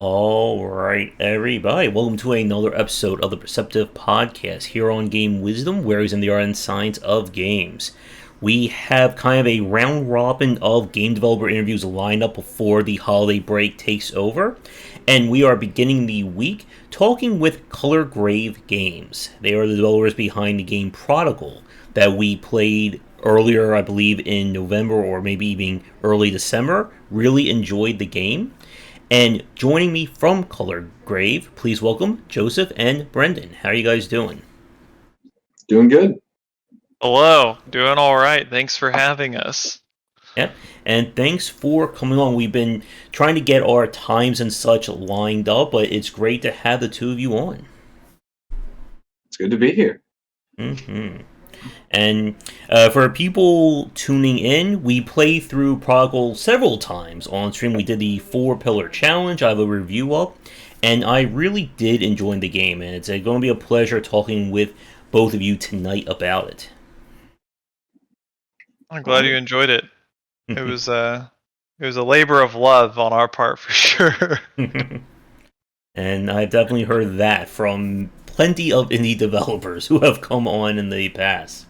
All right, everybody. Welcome to another episode of the Perceptive podcast here on Game Wisdom, where he's in the art and science of games. We have kind of a round robin of game developer interviews lined up before the holiday break takes over, and we are beginning the week talking with Colorgrave Games. They are the developers behind the game Prodigal that we played earlier, I believe, in November or maybe even early December. Really enjoyed the game. And joining me from Colorgrave, please welcome Joseph and Brendan. How are you guys doing? Doing good. Hello, doing all right. Thanks for having us. Yep. And thanks for coming on. We've been trying to get our times and such lined up, but it's great to have the two of you on. It's good to be here. hmm And for people tuning in, we played through Prodigal several times on stream. We did the 4 Pillar Challenge. I have a review up, and I really did enjoy the game, and it's going to be a pleasure talking with both of you tonight about it. I'm glad you enjoyed it. It was a labor of love on our part for sure. And I've definitely heard that from plenty of indie developers who have come on in the past.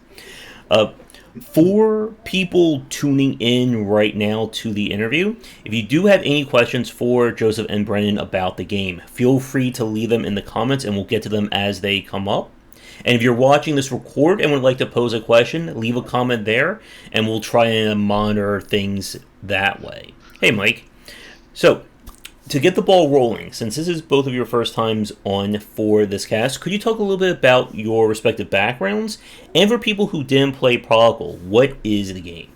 Uh, for people tuning in right now to the interview, if you do have any questions for Joseph and Brendan about the game, feel free to leave them in the comments and we'll get to them as they come up. And if you're watching this record and would like to pose a question, leave a comment there and we'll try and monitor things that way. Hey, Mike. So, to get the ball rolling, since this is both of your first times on for this cast, could you talk a little bit about your respective backgrounds? And for people who didn't play Prodigal, what is the game?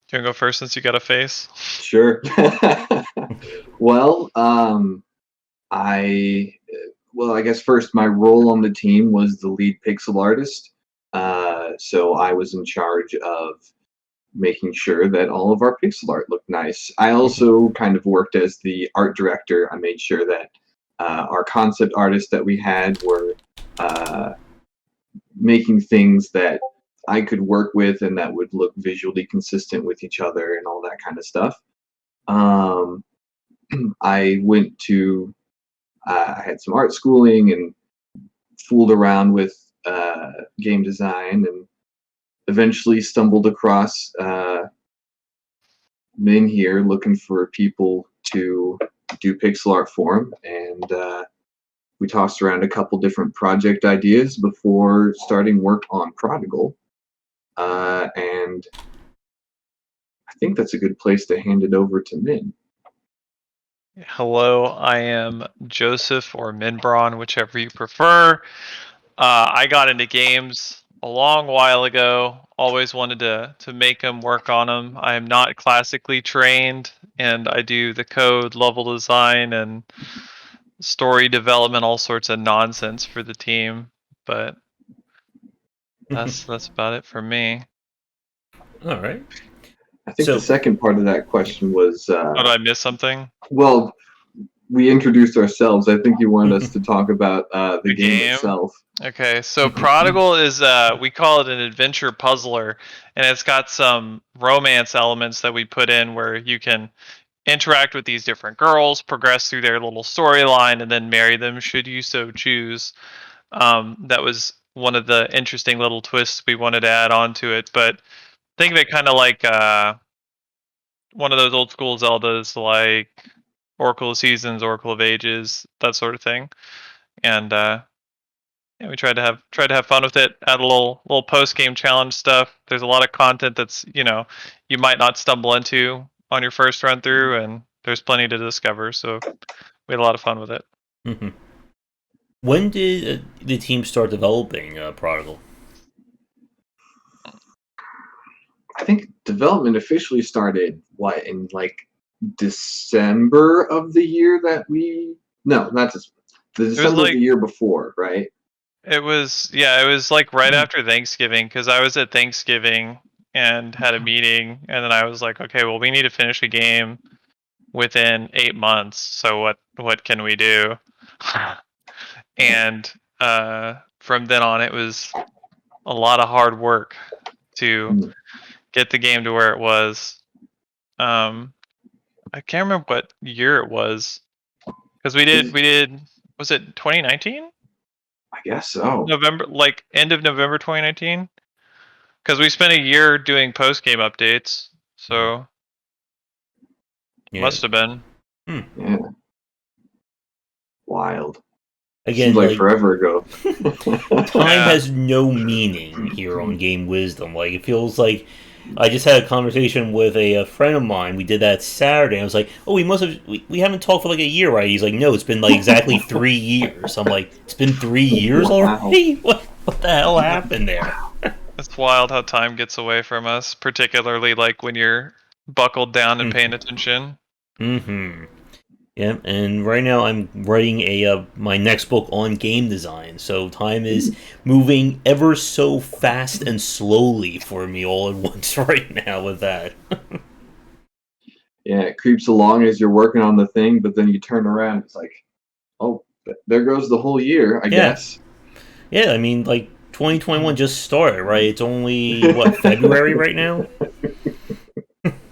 Do you want to go first since you got a face? Sure. well, I I guess first my role on the team was the lead pixel artist. So I was in charge of making sure that all of our pixel art looked nice. I also kind of worked as the art director. I made sure that our concept artists that we had were uh, making things that I could work with and that would look visually consistent with each other and all that kind of stuff. Um, I went to, I had some art schooling and fooled around with game design and eventually stumbled across Min here looking for people to do pixel art for him. And we tossed around a couple different project ideas before starting work on Prodigal. And I think that's a good place to hand it over to Min. Hello, I am Joseph or Minbron, whichever you prefer. I got into games a long while ago. Always wanted to make them, work on them. I am not classically trained, and I do the code, level design, and story development, all sorts of nonsense for the team. But that's about it for me. All right. I think the So, second part of that question was, Oh, did I miss something? well, we introduced ourselves. I think you wanted us to talk about the The game game? itself. Okay, so Prodigal is we call it an adventure puzzler, and it's got some romance elements that we put in where you can interact with these different girls, progress through their little storyline, and then marry them should you so choose. That was one of the interesting little twists we wanted to add on to it. But think of it kind of like one of those old school Zeldas, like Oracle of Seasons, Oracle of Ages, that sort of thing. And yeah, we tried to have fun with it. Add a little post game challenge stuff. There's a lot of content that's you might not stumble into on your first run through, and there's plenty to discover. So we had a lot of fun with it. when did the team start developing Prodigal? I think development officially started in like December of the year that we no, not this the It was December of like the year before, right? it was like right after Thanksgiving because I was at Thanksgiving and had a meeting, and then I was like, okay, well, we need to finish a game within 8 months. So what can we do? And from then on, it was a lot of hard work to Mm. get the game to where it was. Um, I can't remember what year it was because we did. Was it 2019? I guess so. November, like end of November 2019. Because we spent a year doing post game updates, so must have been. Yeah. Wild. Again, Seems like forever ago. Time has no meaning here on Game Wisdom. Like, it feels like I just had a conversation with a friend of mine. We did that Saturday. I was like, "Oh, we haven't talked for like a year, right?" He's like, "No, it's been like exactly 3 years." I'm like, "It's been 3 years already? What the hell happened there?" It's wild how time gets away from us, particularly like when you're buckled down and paying attention. Yeah, and right now I'm writing my next book on game design, so time is moving ever so fast and slowly for me all at once right now with that. Yeah, it creeps along as you're working on the thing, but then you turn around, it's like, oh, there goes the whole year, I guess. Yeah, I mean, like, 2021 just started, right? It's only, February right now?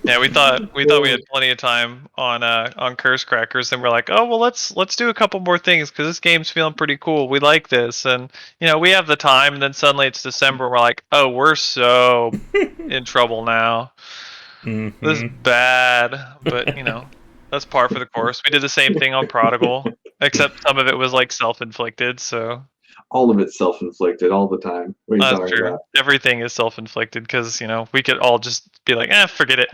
Yeah, we thought we had plenty of time on Curse Crackers, and we're like, oh well, let's do a couple more things because this game's feeling pretty cool. We like this, and we have the time. And then suddenly it's December. We're like, oh, we're so in trouble now. This is bad, but that's par for the course. We did the same thing on Prodigal, except some of it was like self-inflicted. So all of it's self-inflicted all the time. What are you talking true. about? Everything is self-inflicted because we could all just be like, forget it.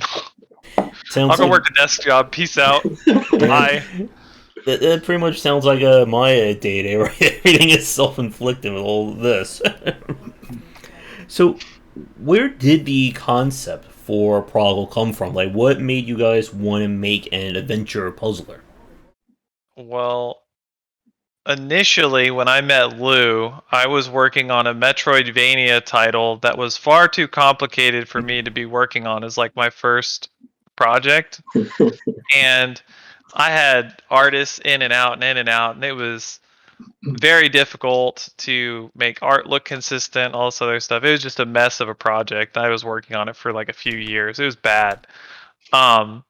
Sounds I'll go work a desk job. Peace out. Bye. That pretty much sounds like my day-to-day, right? Everything is self-inflicted with all this. So, where did the concept for Prodigal come from? Like, what made you guys want to make an adventure puzzler? Well, initially, when I met Lou, I was working on a Metroidvania title that was far too complicated for me to be working on as like my first project. And I had artists in and out and in and out, and it was very difficult to make art look consistent, all this other stuff. It was just a mess of a project. I was working on it for like a few years. It was bad. And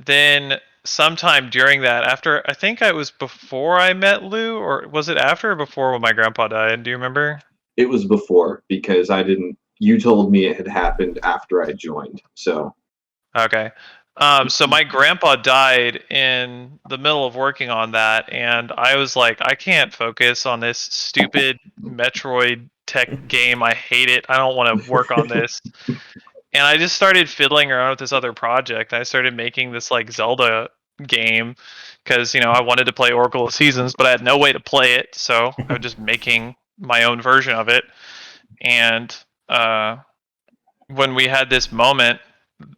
then sometime during that, after I think I was before I met Lou, or was it after or before when my grandpa died? Do you remember? It was before because I didn't. You told me it had happened after I joined. So Okay. So my grandpa died in the middle of working on that, and I was like, I can't focus on this stupid Metroid tech game. I hate it. I don't want to work on this. And I just started fiddling around with this other project. I started making this like Zelda game because I wanted to play Oracle of Seasons, but I had no way to play it, so I was just making my own version of it. And when we had this moment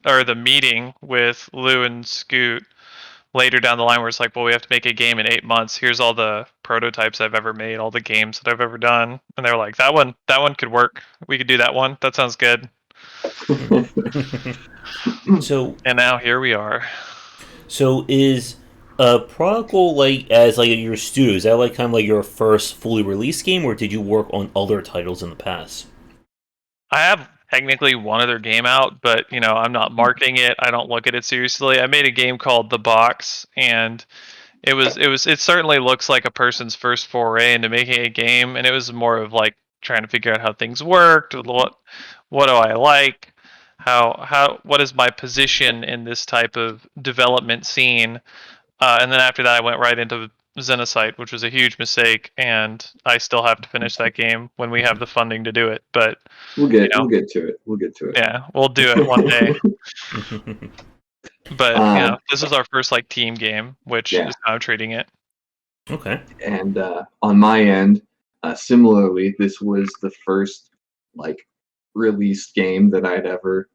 or the meeting with Lou and Scoot later down the line, where it's like, well, we have to make a game in 8 months. Here's all the prototypes I've ever made, all the games that I've ever done, and they were like, that one could work. We could do that one. That sounds good. So, and now here we are. So is Prodigal like as like your studio? Is that like kind of like your first fully released game, or did you work on other titles in the past? I have technically one other game out, but I'm not marketing it. I don't look at it seriously. I made a game called The Box, and it certainly looks like a person's first foray into making a game, and it was more of like trying to figure out how things worked. What do I like? What is my position in this type of development scene? And then after that, I went right into Xenocyte, which was a huge mistake, and I still have to finish that game when we have the funding to do it. But we'll get to it. We'll get to it. Yeah, we'll do it one day. But this is our first like team game, which is how I'm treating it. Okay. And on my end, similarly, this was the first like released game that I'd ever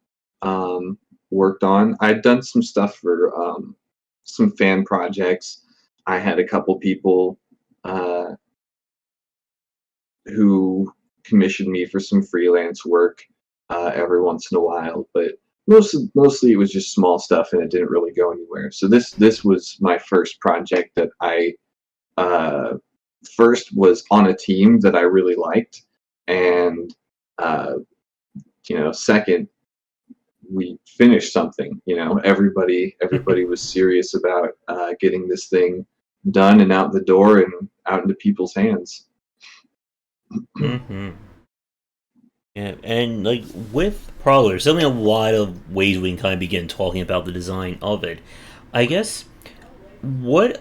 worked on. I'd done some stuff for some fan projects. I had a couple people who commissioned me for some freelance work every once in a while, but mostly it was just small stuff, and it didn't really go anywhere. So this was my first project that I first was on a team that I really liked, and second we finished something. Everybody was serious about getting this thing done and out the door and out into people's hands. Mm-hmm. Yeah, and like with Prodigal, there's certainly a lot of ways we can kind of begin talking about the design of it. I guess I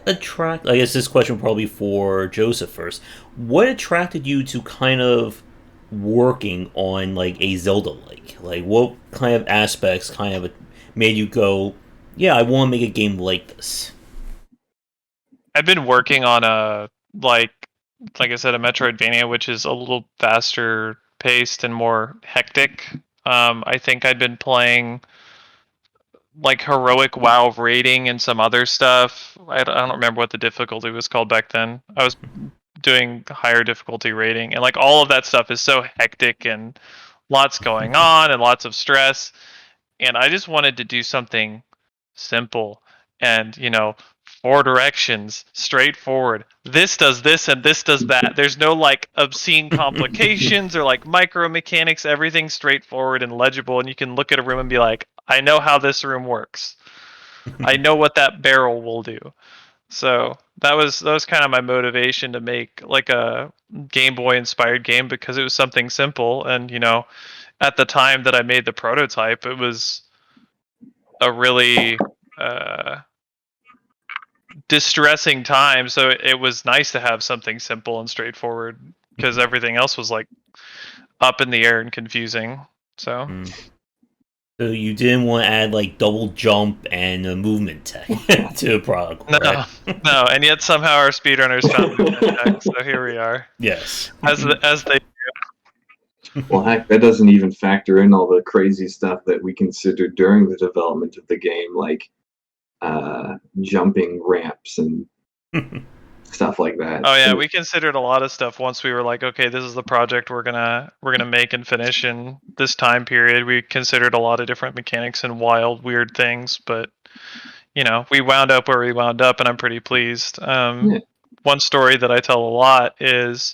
guess this question probably for Joseph first. What attracted you to kind of working on like a Zelda like? Like what kind of aspects kind of made you go, yeah, I want to make a game like this? I've been working on a like I said, a Metroidvania, which is a little faster paced and more hectic. I think I'd been playing like heroic WoW raiding and some other stuff. I don't remember what the difficulty was called back then. I was doing higher difficulty raiding, and like all of that stuff is so hectic and lots going on and lots of stress. And I just wanted to do something simple and 4 directions, straightforward. This does this and this does that. There's no like obscene complications or like micro mechanics. Everything's straightforward and legible, and you can look at a room and be like, I know how this room works. I know what that barrel will do. So that was kind of my motivation to make like a Game Boy inspired game, because it was something simple. And at the time that I made the prototype, it was a really distressing time, so it was nice to have something simple and straightforward, because everything else was like up in the air and confusing. So So you didn't want to add like double jump and a movement tech to a product, right? No, and yet somehow our speedrunners found movement tech, so here we are. Yes. As they Well, heck, that doesn't even factor in all the crazy stuff that we considered during the development of the game, like jumping ramps and stuff like that. Oh yeah, we considered a lot of stuff once we were like, okay, this is the project we're gonna make and finish in this time period. We considered a lot of different mechanics and wild, weird things, but we wound up where we wound up, and I'm pretty pleased. One story that I tell a lot is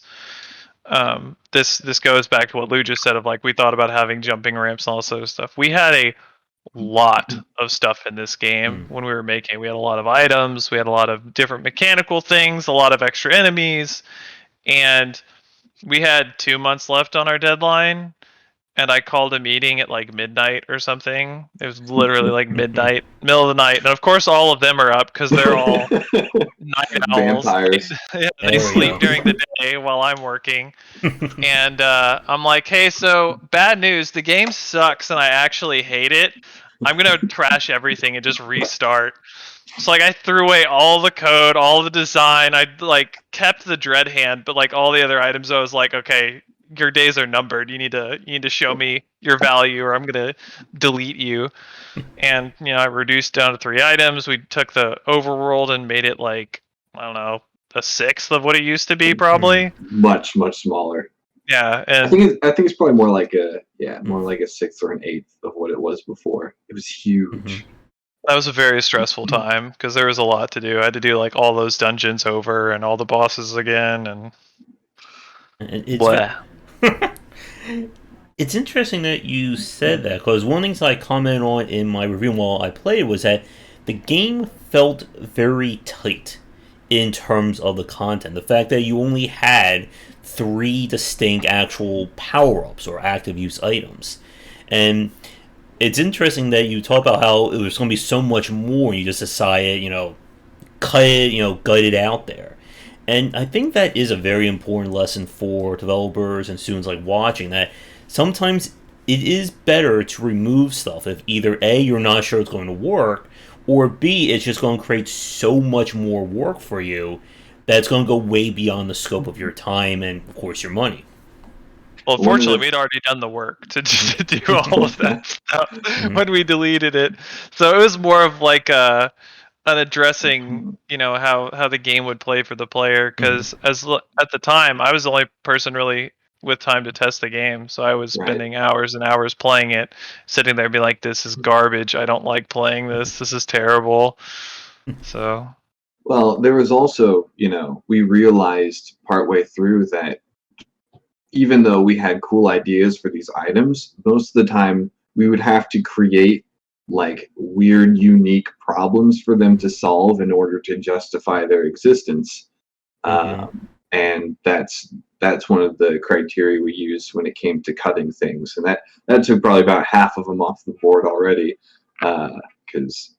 this goes back to what Lou just said of like we thought about having jumping ramps and all sort of stuff. We had a lot of stuff in this game when we were making. We had a lot of items, we had a lot of different mechanical things, a lot of extra enemies, and we had 2 months left on our deadline. And I called a meeting at like midnight or something. It was literally like midnight, middle of the night. And of course, all of them are up because they're all night owls. Vampires. They sleep during the day while I'm working. And I'm like, hey, so bad news. The game sucks and I actually hate it. I'm going to trash everything and just restart. So like I threw away all the code, all the design. I like kept the dread hand, but like all the other items, I was like, okay, your days are numbered. You need to show me your value, or I'm gonna delete you. And I reduced down to 3 items. We took the overworld and made it like, I don't know, a sixth of what it used to be, probably. Much smaller. Yeah, and I think it's probably more like a sixth or an eighth of what it was before. It was huge. That was a very stressful time because there was a lot to do. I had to do like all those dungeons over and all the bosses again, and it's interesting that you said that, because one of the things I commented on in my review while I played was that the game felt very tight in terms of the content. The fact that you only had 3 distinct actual power-ups or active use items. And it's interesting that you talk about how it was going to be so much more, and you just decided, cut it, gut it out there. And I think that is a very important lesson for developers and students like watching, that sometimes it is better to remove stuff if either A, you're not sure it's going to work, or B, it's just going to create so much more work for you that it's going to go way beyond the scope of your time and, of course, your money. Well, fortunately, we'd already done the work to do all of that stuff when we deleted it. So it was more of like an addressing, how the game would play for the player. Because at the time, I was the only person really with time to test the game. So I was spending hours and hours playing it, sitting there and being like, this is garbage. I don't like playing this. This is terrible. So. Well, there was also, we realized partway through that even though we had cool ideas for these items, most of the time we would have to create like weird, unique problems for them to solve in order to justify their existence. And that's one of the criteria we used when it came to cutting things, and that took probably about half of them off the board already, because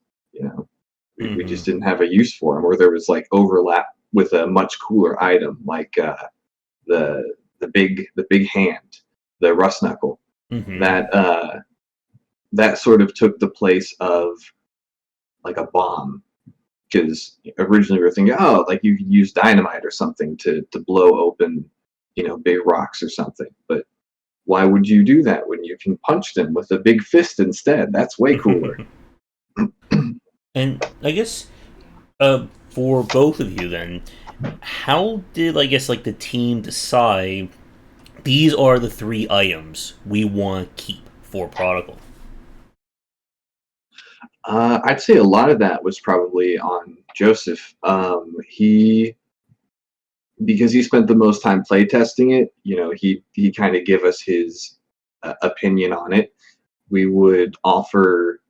we just didn't have a use for them, or there was like overlap with a much cooler item like the big hand, the rust knuckle. That sort of took the place of like a bomb, because originally we were thinking, oh, like you could use dynamite or something to blow open, big rocks or something. But why would you do that when you can punch them with a big fist instead? That's way cooler. And I guess for both of you then, how did the team decide these are the 3 items we want to keep for Prodigal? I'd say a lot of that was probably on Joseph. Because he spent the most time playtesting it, he kind of gave us his opinion on it. We would offer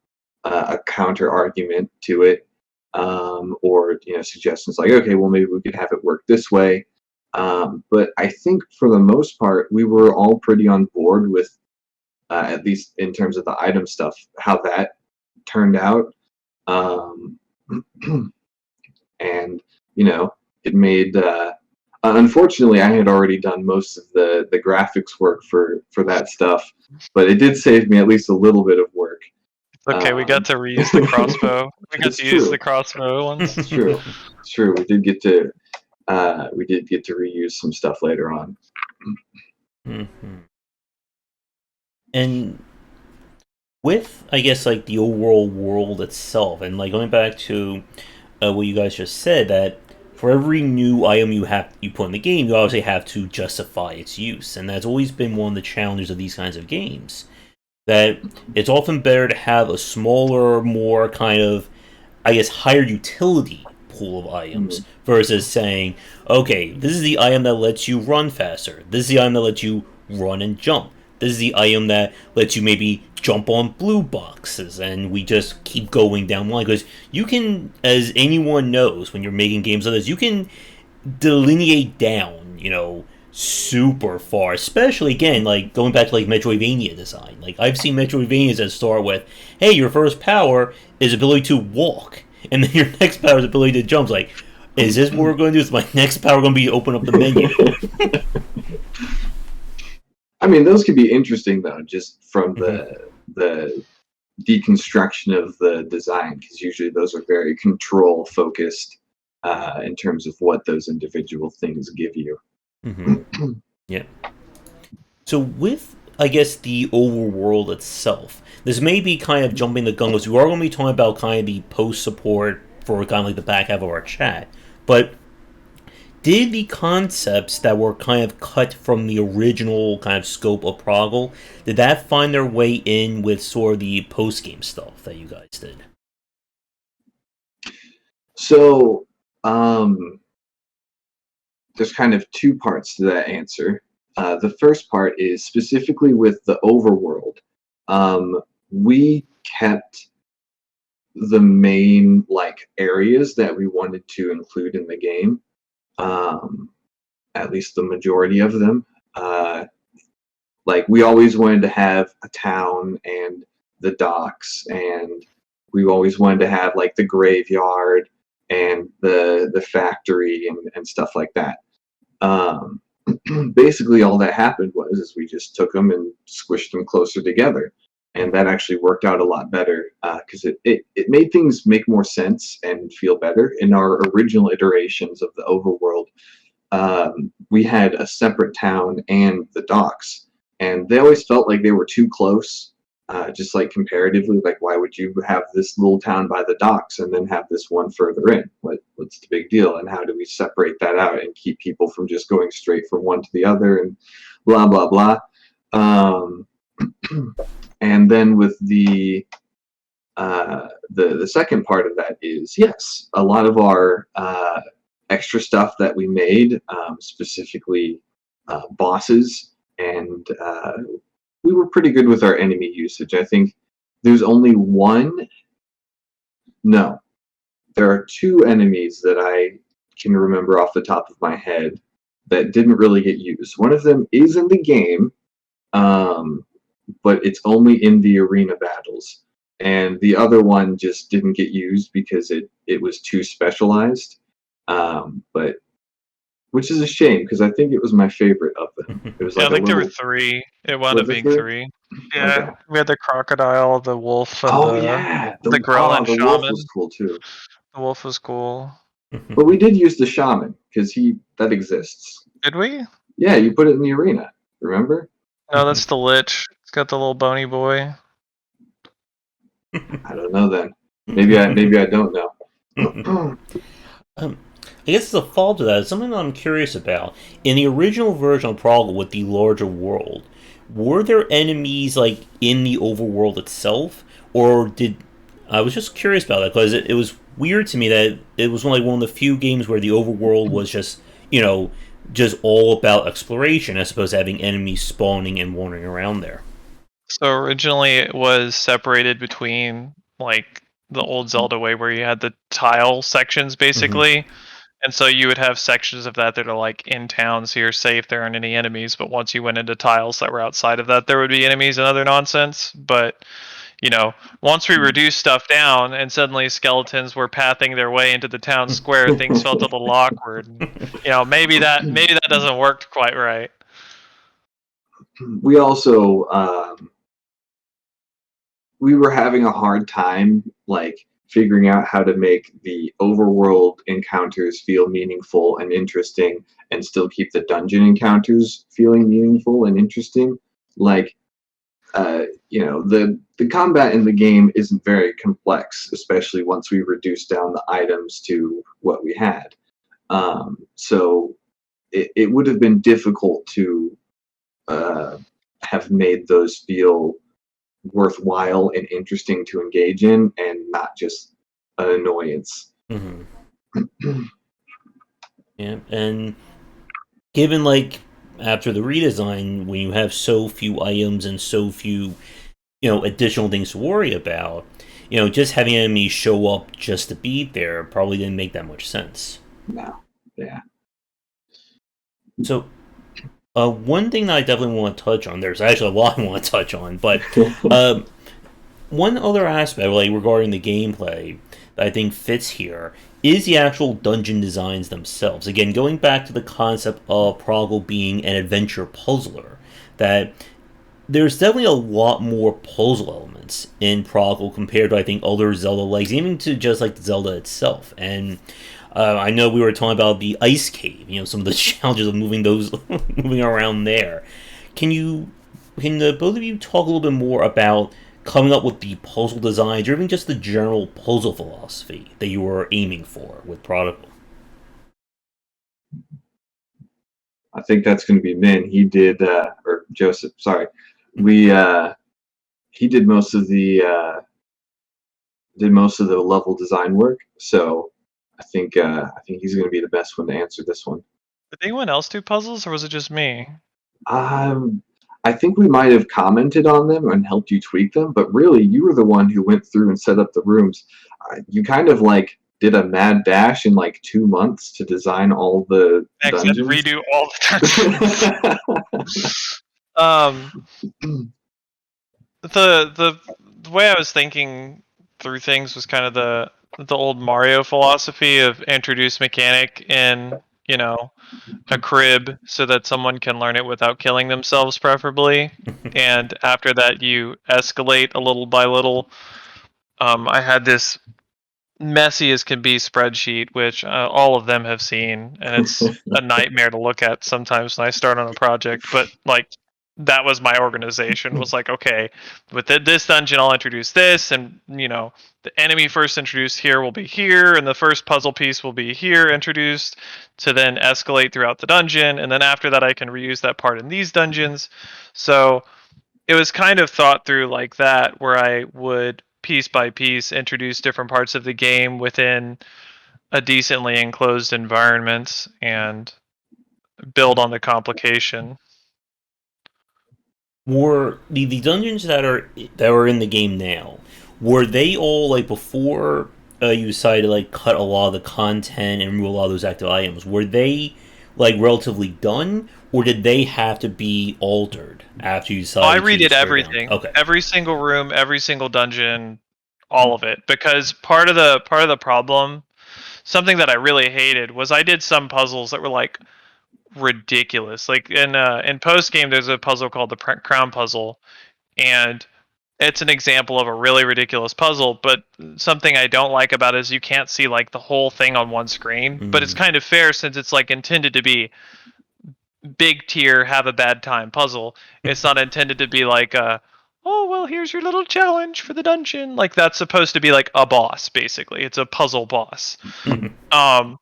a counter argument to it, or suggestions like, okay, well, maybe we could have it work this way. But I think for the most part, we were all pretty on board with, at least in terms of the item stuff, how that turned out. And it made unfortunately, I had already done most of the graphics work for that stuff, but it did save me at least a little bit of work. Okay, we got to reuse the crossbow. We got to use the crossbow once. It's true. It's true. We did get to reuse some stuff later on. And with, I guess, like the overall world itself, and like going back to what you guys just said, that for every new item you put in the game, you obviously have to justify its use, and that's always been one of the challenges of these kinds of games. That it's often better to have a smaller, more kind of, I guess, higher utility pool of items versus saying, okay, this is the item that lets you run faster. This is the item that lets you run and jump. This is the item that lets you maybe jump on blue boxes, and we just keep going down the line. Because you can, as anyone knows, when you're making games like this, you can delineate down, super far. Especially, again, like going back to like Metroidvania design. Like I've seen Metroidvanias that start with, hey, your first power is ability to walk, and then your next power is ability to jump. It's like, is this what we're going to do? Is my next power going to be to open up the menu? I mean, those could be interesting though, just from the deconstruction of the design, because usually those are very control focused in terms of what those individual things give you. Yeah. So with, I guess, the overworld itself, this may be kind of jumping the gun, because we are going to be talking about kind of the post support for kind of like the back half of our chat, but did the concepts that were kind of cut from the original kind of scope of Prodigal, did that find their way in with sort of the post-game stuff that you guys did? So, there's kind of 2 parts to that answer. The first part is specifically with the overworld. We kept the main areas that we wanted to include in the game. At least the majority of them. We always wanted to have a town and the docks, and we always wanted to have the graveyard and the factory and stuff like that. Basically, all that happened was we just took them and squished them closer together, and that actually worked out a lot better because it made things make more sense and feel better. In our original iterations of the overworld, we had a separate town and the docks, and they always felt like they were too close, just comparatively. Why would you have this little town by the docks and then have this one further in? What's the big deal? And how do we separate that out and keep people from just going straight from one to the other and blah blah blah. And then with the second part of that is, yes, a lot of our extra stuff that we made, specifically bosses and we were pretty good with our enemy usage. I think there's only one. No, there are two enemies that I can remember off the top of my head that didn't really get used. One of them is in the game, but it's only in the arena battles. And the other one just didn't get used because it was too specialized. But which is a shame because I think it was my favorite of them. It was Yeah, like I a think there were little. 3. It wound Was up it being three? 3. Okay. Yeah, we had the crocodile, the wolf, and Oh yeah, the Grelin the wolf was shaman. cool too. The wolf was cool. But we did use the shaman because that exists. Did we? Yeah, you put it in the arena. Remember? No, that's the lich. It's got the little bony boy. I don't know then. Maybe I don't know. I guess the fall to that is something that I'm curious about. In the original version of Prodigal with the larger world, were there enemies like in the overworld itself, or did I was just curious about that because it was weird to me that it was only one of the few games where the overworld was just just all about exploration as opposed to having enemies spawning and wandering around there. So originally it was separated between like the old Zelda way where you had the tile sections basically. And so you would have sections of that are like in town, so you're safe, there aren't any enemies. But once you went into tiles that were outside of that, there would be enemies and other nonsense. But once we reduced stuff down and suddenly skeletons were pathing their way into the town square, things felt a little awkward. Maybe that doesn't work quite right. We also we were having a hard time like figuring out how to make the overworld encounters feel meaningful and interesting and still keep the dungeon encounters feeling meaningful and interesting. Like the combat in the game isn't very complex, especially once we reduce down the items to what we had. So it would have been difficult to have made those feel worthwhile and interesting to engage in and not just an annoyance. Yeah, and given like after the redesign, when you have so few items and so few additional things to worry about, just having enemies show up just to be there probably didn't make that much sense. No. Yeah. So one thing that I definitely want to touch on, there's actually a lot I want to touch on, but one other aspect, like regarding the gameplay, that I think fits here is the actual dungeon designs themselves. Again, going back to the concept of Prodigal being an adventure puzzler, that there's definitely a lot more puzzle elements in Prodigal compared to I think other Zelda likes, even to just like Zelda itself. And I know we were talking about the ice cave, some of the challenges of moving around there. Can both of you talk a little bit more about coming up with the puzzle designs, or even just the general puzzle philosophy that you were aiming for with Prodigal? I think that's going to be Min. He did, or Joseph. Sorry, he did most of the level design work. So I think he's going to be the best one to answer this one. Did anyone else do puzzles, or was it just me? I think we might have commented on them and helped you tweak them, but really, you were the one who went through and set up the rooms. You kind of like did a mad dash in like 2 months to design all the dungeons. Redo all the dungeons. The way I was thinking through things was kind of the old Mario philosophy of introduce mechanic in a crib so that someone can learn it without killing themselves, preferably. And after that, you escalate a little by little. I had this messy as can be spreadsheet, which all of them have seen, and it's a nightmare to look at sometimes when I start on a project. But like, that was my organization. Was like, okay, with this dungeon, I'll introduce this, and the enemy first introduced here will be here, and the first puzzle piece will be here introduced to then escalate throughout the dungeon, and then after that, I can reuse that part in these dungeons. So it was kind of thought through like that, where I would piece by piece introduce different parts of the game within a decently enclosed environment and build on the complication. were the dungeons that are in the game now, were they all like before you decided to like cut a lot of the content and remove a lot of those active items? Were they like relatively done, or did they have to be altered after you I decided to redid spray down? everything, Okay. every single room, every single dungeon, all of it. Because part of the problem, something that I really hated, was I did some puzzles that were like ridiculous. Like in post game, there's a puzzle called the crown puzzle, and it's an example of a really ridiculous puzzle. But something I don't like about it is you can't see like the whole thing on one screen. But it's kind of fair since it's like intended to be big tier have a bad time puzzle. It's not intended to be like oh well, here's your little challenge for the dungeon. Like that's supposed to be like a boss basically. It's a puzzle boss. um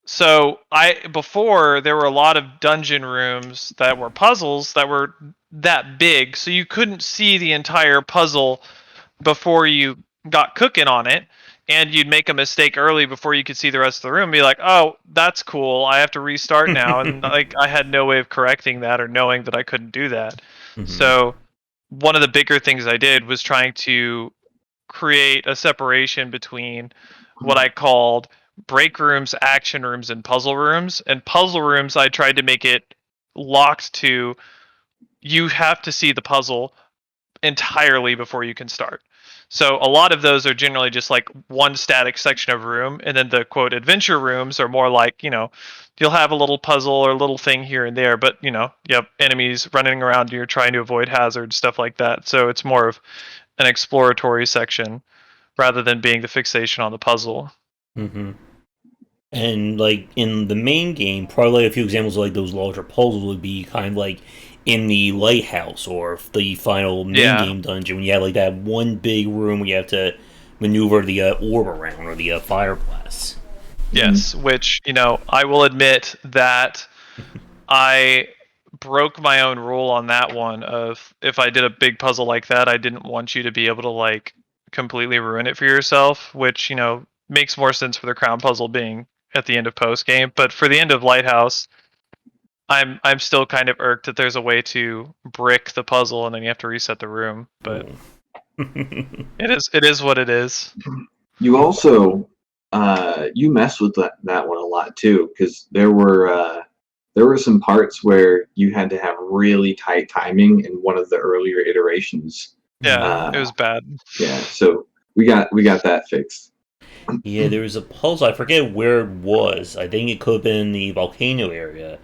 so I before there were a lot of dungeon rooms that were puzzles that were that big, so you couldn't see the entire puzzle before you got cooking on it, and you'd make a mistake early before you could see the rest of the room and be like, oh, that's cool, I have to restart now. And like I had no way of correcting that or knowing that I couldn't do that. So one of the bigger things I did was trying to create a separation between what I called break rooms, action rooms, and puzzle rooms. And puzzle rooms, I tried to make it locked to you have to see the puzzle entirely before you can start. So a lot of those are generally just like one static section of room, and then the quote adventure rooms are more like, you'll have a little puzzle or a little thing here and there, but you have enemies running around and you're trying to avoid hazards, stuff like that. So it's more of an exploratory section rather than being the fixation on the puzzle. Mm-hmm. And like in the main game, probably like a few examples of like those larger puzzles would be kind of like in the lighthouse or the final main game dungeon when you have like that one big room where you have to maneuver the orb around or the fire blast. Yes, which I will admit that I broke my own rule on that one. Of if I did a big puzzle like that, I didn't want you to be able to like completely ruin it for yourself, which makes more sense for the crown puzzle being at the end of post game. But for the end of lighthouse, I'm still kind of irked that there's a way to brick the puzzle and then you have to reset the room. But it is what it is. You also you messed with that one a lot too, because there were some parts where you had to have really tight timing in one of the earlier iterations. Yeah, it was bad. Yeah, so we got that fixed. Yeah, there was a puzzle. I forget where it was. I think it could have been in the volcano area,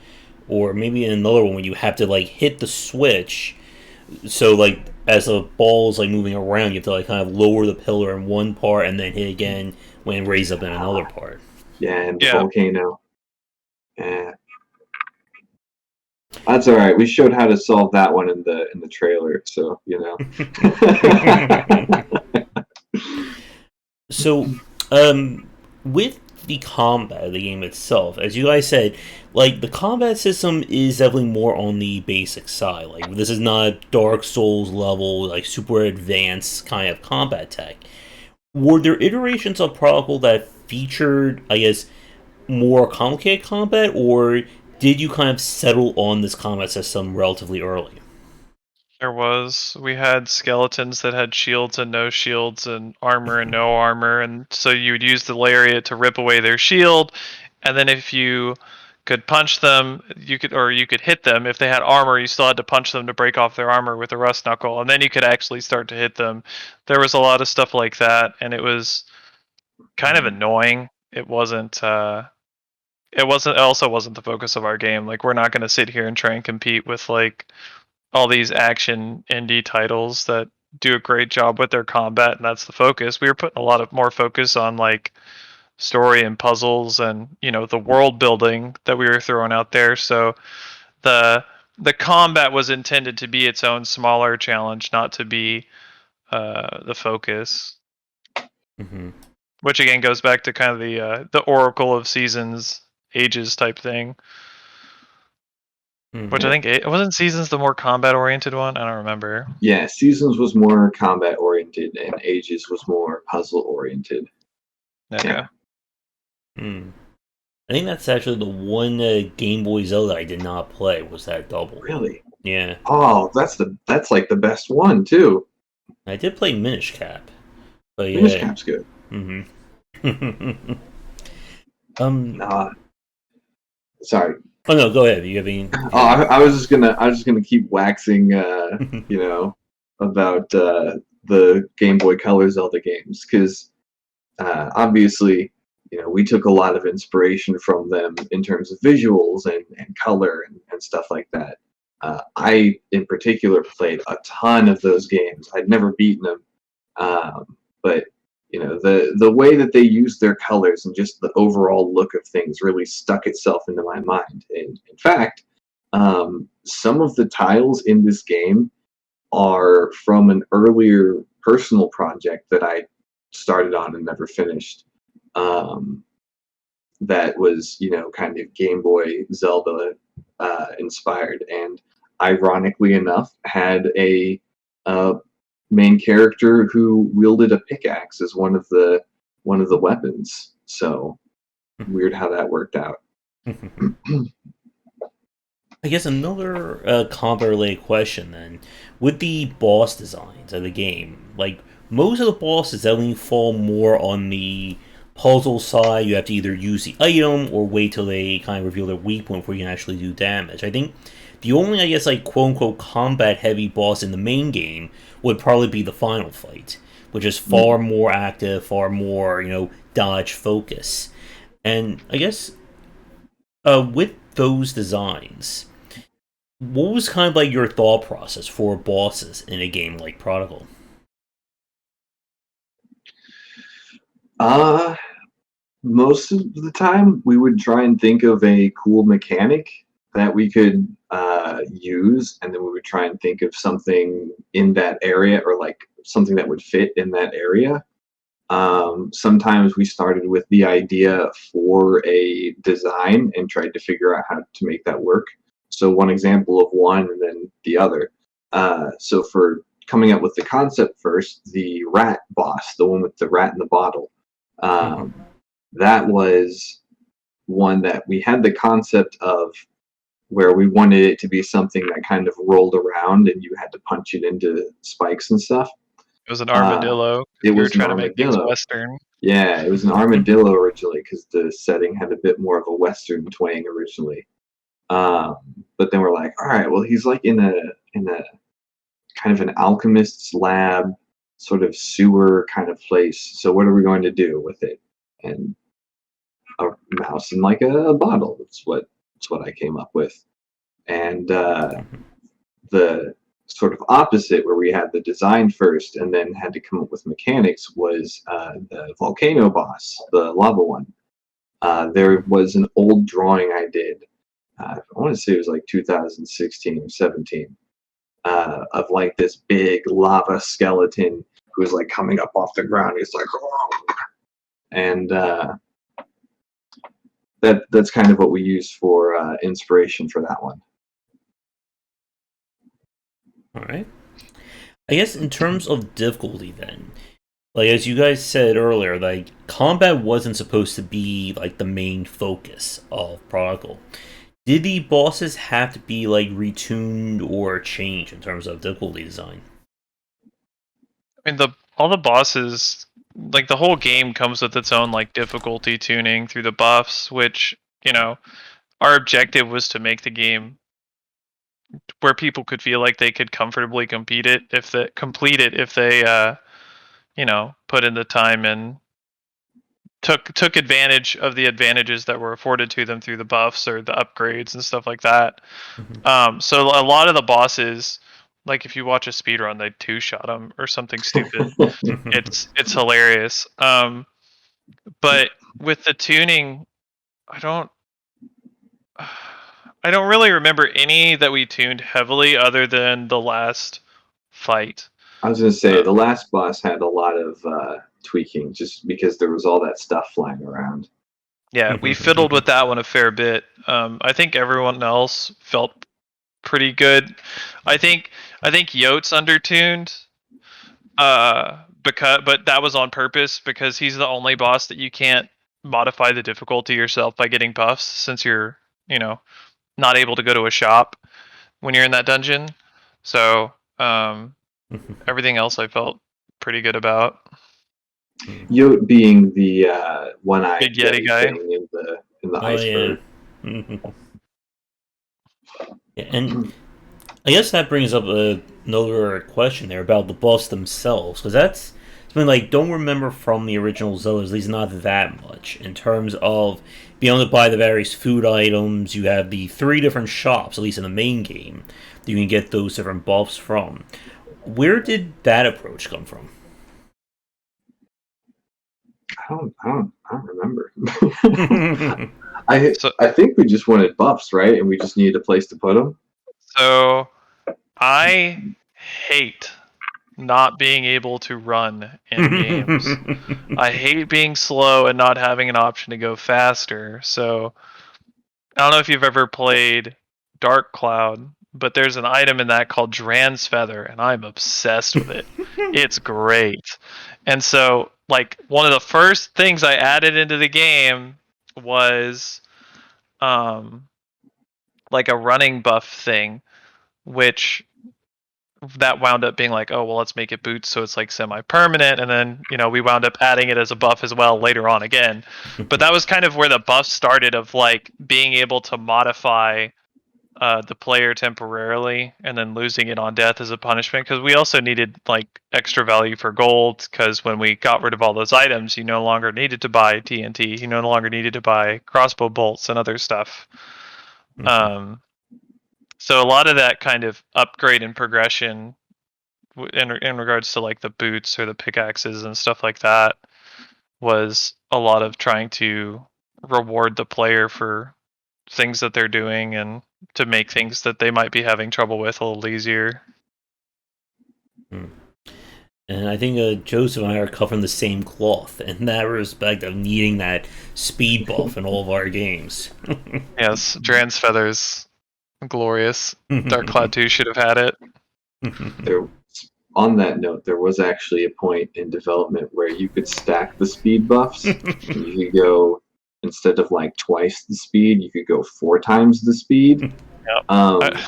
or maybe in another one where you have to like hit the switch. So like as the ball is like moving around, you have to like kind of lower the pillar in one part and then hit again when raised up in another part. Yeah, and the volcano. Yeah. That's all right. We showed how to solve that one in the trailer, so So, with the combat of the game itself, as you guys said, like the combat system is definitely more on the basic side. Like this is not Dark Souls level, like super advanced kind of combat tech. Were there iterations of Prodigal that featured, I guess, more complicated combat, or did you kind of settle on this combat system relatively early? There was. We had skeletons that had shields and no shields, and armor and no armor, and so you would use the lariat to rip away their shield, and then if you could punch them, you could hit them. If they had armor, you still had to punch them to break off their armor with a rust knuckle, and then you could actually start to hit them. There was a lot of stuff like that, and it was kind of annoying. It wasn't. It also wasn't the focus of our game. Like we're not going to sit here and try and compete with like all these action indie titles that do a great job with their combat, and that's the focus. We were putting a lot of more focus on like story and puzzles and the world building that we were throwing out there. So the combat was intended to be its own smaller challenge, not to be the focus. Mm-hmm. Which again goes back to kind of the Oracle of Seasons, Ages type thing. Mm-hmm. Which I think wasn't Seasons the more combat oriented one? I don't remember. Yeah, Seasons was more combat oriented, and Ages was more puzzle oriented. Okay. Yeah. I think that's actually the one Game Boy Zelda I did not play. Was that double? Really? Yeah, Oh, that's like the best one too. I did play Minish Cap, but Minish yeah. Cap's good. hmm Uh, sorry. Oh no, go ahead. You have any? Oh, I was just gonna keep waxing, you know, about the Game Boy Color Zelda games because obviously, you know, we took a lot of inspiration from them in terms of visuals and color and stuff like that. I, in particular, played a ton of those games. I'd never beaten them, but you know, the way that they used their colors and just the overall look of things really stuck itself into my mind. And in fact, some of the tiles in this game are from an earlier personal project that I started on and never finished. Um, that was, you know, kind of Game Boy Zelda inspired, and ironically enough, had a uh, main character who wielded a pickaxe as one of the weapons. So weird how that worked out. I guess another combat-related question then, with the boss designs of the game, like most of the bosses definitely fall more on the puzzle side. You have to either use the item or wait till they kind of reveal their weak point before you can actually do damage. I think the only, I guess, like quote unquote combat-heavy boss in the main game would probably be the final fight, which is far more active, far more dodge focus, and I guess with those designs, what was kind of like your thought process for bosses in a game like Prodigal? Uh, Most of the time, we would try and think of a cool mechanic that we could use, and then we would try and think of something in that area or like something that would fit in that area. Sometimes we started with the idea for a design and tried to figure out how to make that work. So one example of one and then the other. So for coming up with the concept first, the rat boss, the one with the rat in the bottle, um, that was one that we had the concept of where we wanted it to be something that kind of rolled around and you had to punch it into spikes and stuff. It was an Uh, armadillo it because we were was an trying to make things armadillo. Western. Yeah, it was an armadillo originally because the setting had a bit more of a Western twang originally. Um, but then we're like, all right, well, he's like in a kind of an alchemist's lab, sort of sewer kind of place. So what are we going to do with it? And a mouse in like a bottle. That's what I came up with. And the sort of opposite, where we had the design first and then had to come up with mechanics, was the volcano boss, the lava one. There was an old drawing I did. I want to say it was like 2016 or 17, of like this big lava skeleton who was like coming up off the ground. He's like, oh! And that's kind of what we used for inspiration for that one. All right. I guess in terms of difficulty, then, like as you guys said earlier, like combat wasn't supposed to be like the main focus of Prodigal. Did the bosses have to be like retuned or changed in terms of difficulty design? I mean, the all the bosses, like the whole game, comes with its own like difficulty tuning through the buffs, which our objective was to make the game where people could feel like they could comfortably complete it if they put in the time and took advantage of the advantages that were afforded to them through the buffs or the upgrades and stuff like that. So a lot of the bosses, like if you watch a speedrun, they two-shot them or something stupid. It's hilarious. But with the tuning, I don't I don't really remember any that we tuned heavily other than the last fight. I was going to say the last boss had a lot of tweaking just because there was all that stuff flying around. Yeah, we fiddled with that one a fair bit. I think everyone else felt pretty good. I think Yote's undertuned. But that was on purpose because he's the only boss that you can't modify the difficulty yourself by getting buffs since you're not able to go to a shop. when you're in that dungeon. So everything else I felt pretty good about. Yote being the one-eyed Big Yeti guy. thing in the Oh iceberg. Yeah, and I guess that brings up another question there about the boss themselves, because that's something like don't remember from the original Zelda, at least not that much in terms of being able to buy the various food items. You have the 3 different shops, at least in the main game, that you can get those different buffs from. Where did that approach come from? I don't remember. I think we just wanted buffs, right? And we just needed a place to put them. So I hate not being able to run in games. I hate being slow and not having an option to go faster. So I don't know if you've ever played Dark Cloud, but there's an item in that called Dran's Feather, and I'm obsessed with it. It's great. And so, like, one of the first things I added into the game was like a running buff thing, which that wound up being like, oh well, let's make it boots so it's like semi-permanent, and then we wound up adding it as a buff as well later on again. But that was kind of where the buff started, of like being able to modify the player temporarily and then losing it on death as a punishment, because we also needed like extra value for gold, because when we got rid of all those items, you no longer needed to buy TNT, you no longer needed to buy crossbow bolts and other stuff. So a lot of that kind of upgrade and progression in regards to like the boots or the pickaxes and stuff like that was a lot of trying to reward the player for things that they're doing and to make things that they might be having trouble with a little easier. And I think Joseph and I are covering the same cloth in that respect of needing that speed buff in all of our games. Yes, Dran's Feathers, glorious. Dark Cloud 2 should have had it. On that note, there was actually a point in development where you could stack the speed buffs. You could go, instead of like twice the speed, you could go 4 times the speed. Yep. I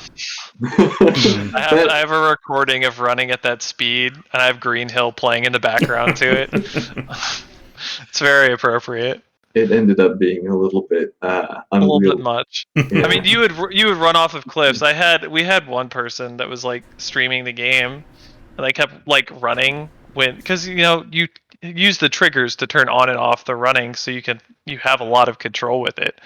have a recording of running at that speed, and I have Green Hill playing in the background to it. It's very appropriate. It ended up being a little bit a little bit much. Yeah. I mean, you would run off of cliffs. We had one person that was like streaming the game, and they kept like running because you use the triggers to turn on and off the running, so you have a lot of control with it.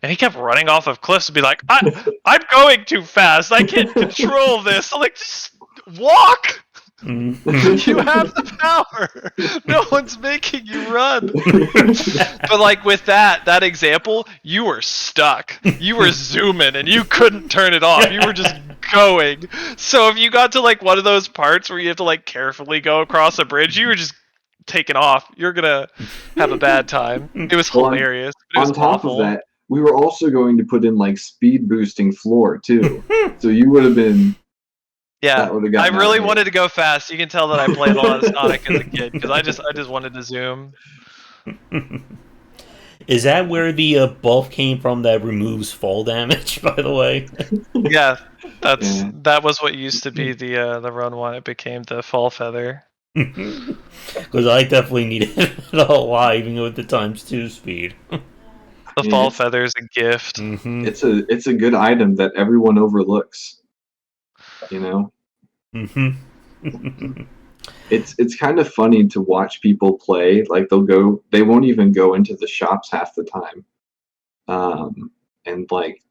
And he kept running off of cliffs and be like, I'm going too fast. I can't control this. I'm like, just walk. You have the power. No one's making you run. But like with that example, you were stuck. You were zooming and you couldn't turn it off. You were just going. So if you got to like one of those parts where you have to like carefully go across a bridge, you were just taken off. You're gonna have a bad time. It was hilarious. But it was on top awful. of that, we were also going to put in like speed boosting floor too. So you would have been. Yeah, I really wanted to go fast. You can tell that I played a lot of Sonic as a kid because I just wanted to zoom. Is that where the buff came from that removes fall damage? By the way. Yeah, that was what used to be the run one. It became the fall feather. Because I definitely needed it a lot, even with the ×2 speed. The fall feather is a gift. Mm-hmm. It's a good item that everyone overlooks. Mm-hmm. It's kind of funny to watch people play. Like they won't even go into the shops half the time, and like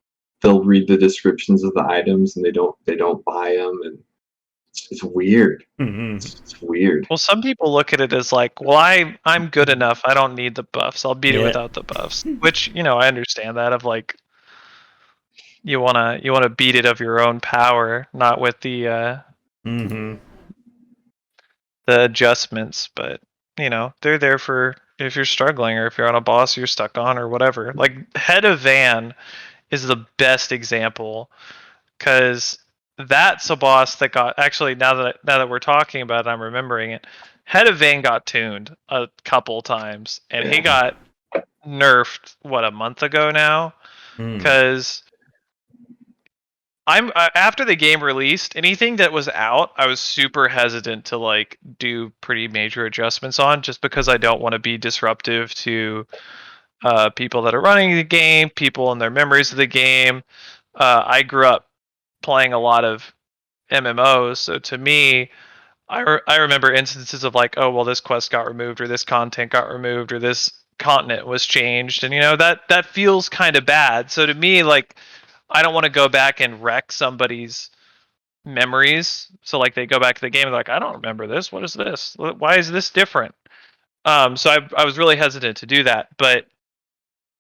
they'll read the descriptions of the items and they don't buy them, and it's weird. Mm-hmm. It's weird. Well, some people look at it as like, well, I'm good enough. I don't need the buffs. I'll beat it without the buffs. Which I understand that, of like you wanna beat it of your own power, not with the the adjustments. But they're there for if you're struggling or if you're on a boss you're stuck on or whatever. Like Head of Van is the best example, because that's a boss that got actually now that we're talking about it, I'm remembering it. Head of Van got tuned a couple times, and he got nerfed a month ago now, because after the game released, anything that was out, I was super hesitant to like do pretty major adjustments on, just because I don't want to be disruptive to people that are running the game, people and their memories of the game. I grew up playing a lot of MMOs, so to me, I remember instances of like, oh well, this quest got removed, or this content got removed, or this continent was changed, and that feels kind of bad. So to me, like, I don't want to go back and wreck somebody's memories. So like they go back to the game and they're like, I don't remember this. What is this? Why is this different? So I was really hesitant to do that, but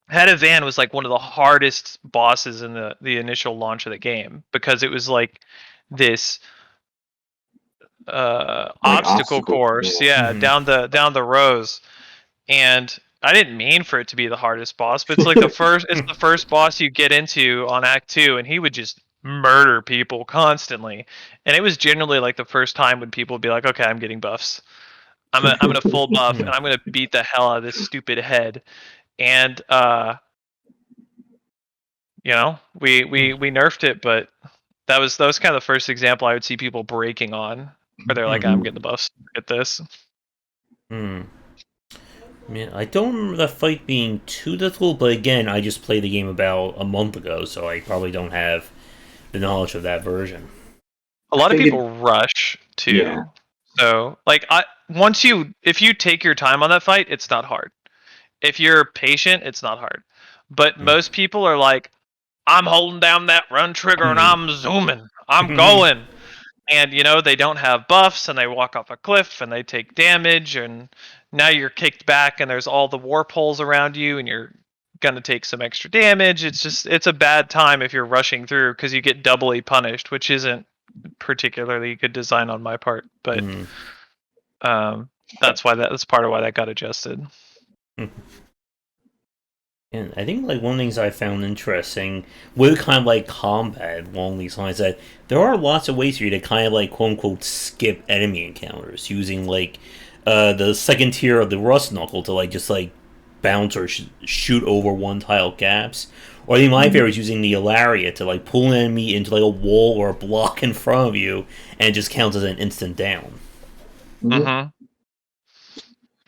Head of Van was like one of the hardest bosses in the initial launch of the game, because it was like this obstacle course, yeah, down the rows. And I didn't mean for it to be the hardest boss, but it's like it's the first boss you get into on Act 2, and he would just murder people constantly. And it was generally like the first time when people would be like, okay, I'm getting buffs. I'm gonna full buff, and I'm gonna beat the hell out of this stupid head. And we nerfed it, but that was kind of the first example I would see people breaking on, where they're like, I'm getting the buffs, get this. Man, I don't remember the fight being too difficult, but again, I just played the game about a month ago, so I probably don't have the knowledge of that version. A lot of people rush too. Yeah. So, like, if you take your time on that fight, it's not hard. If you're patient, it's not hard. But most people are like, I'm holding down that run trigger and I'm zooming. I'm going. And, they don't have buffs, and they walk off a cliff and they take damage, and now you're kicked back and there's all the warp holes around you and you're going to take some extra damage. It's a bad time if you're rushing through, because you get doubly punished, which isn't particularly good design on my part. But that's part of why that got adjusted. And I think like one of the things I found interesting with kind of like combat along these lines, that there are lots of ways for you to kind of like quote unquote skip enemy encounters using like the second tier of the rust knuckle to like just like bounce or shoot over one tile gaps, or I think my favorite is using the Ilaria to like pull an enemy into like a wall or a block in front of you, and it just counts as an instant down.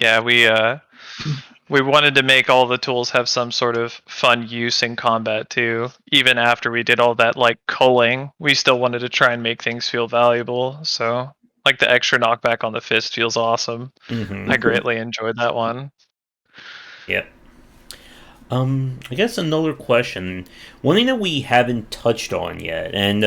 Yeah, we wanted to make all the tools have some sort of fun use in combat too. Even after we did all that like culling, we still wanted to try and make things feel valuable. So like the extra knockback on the fist feels awesome. I greatly enjoyed that one. Yep. I guess another question. One thing that we haven't touched on yet, and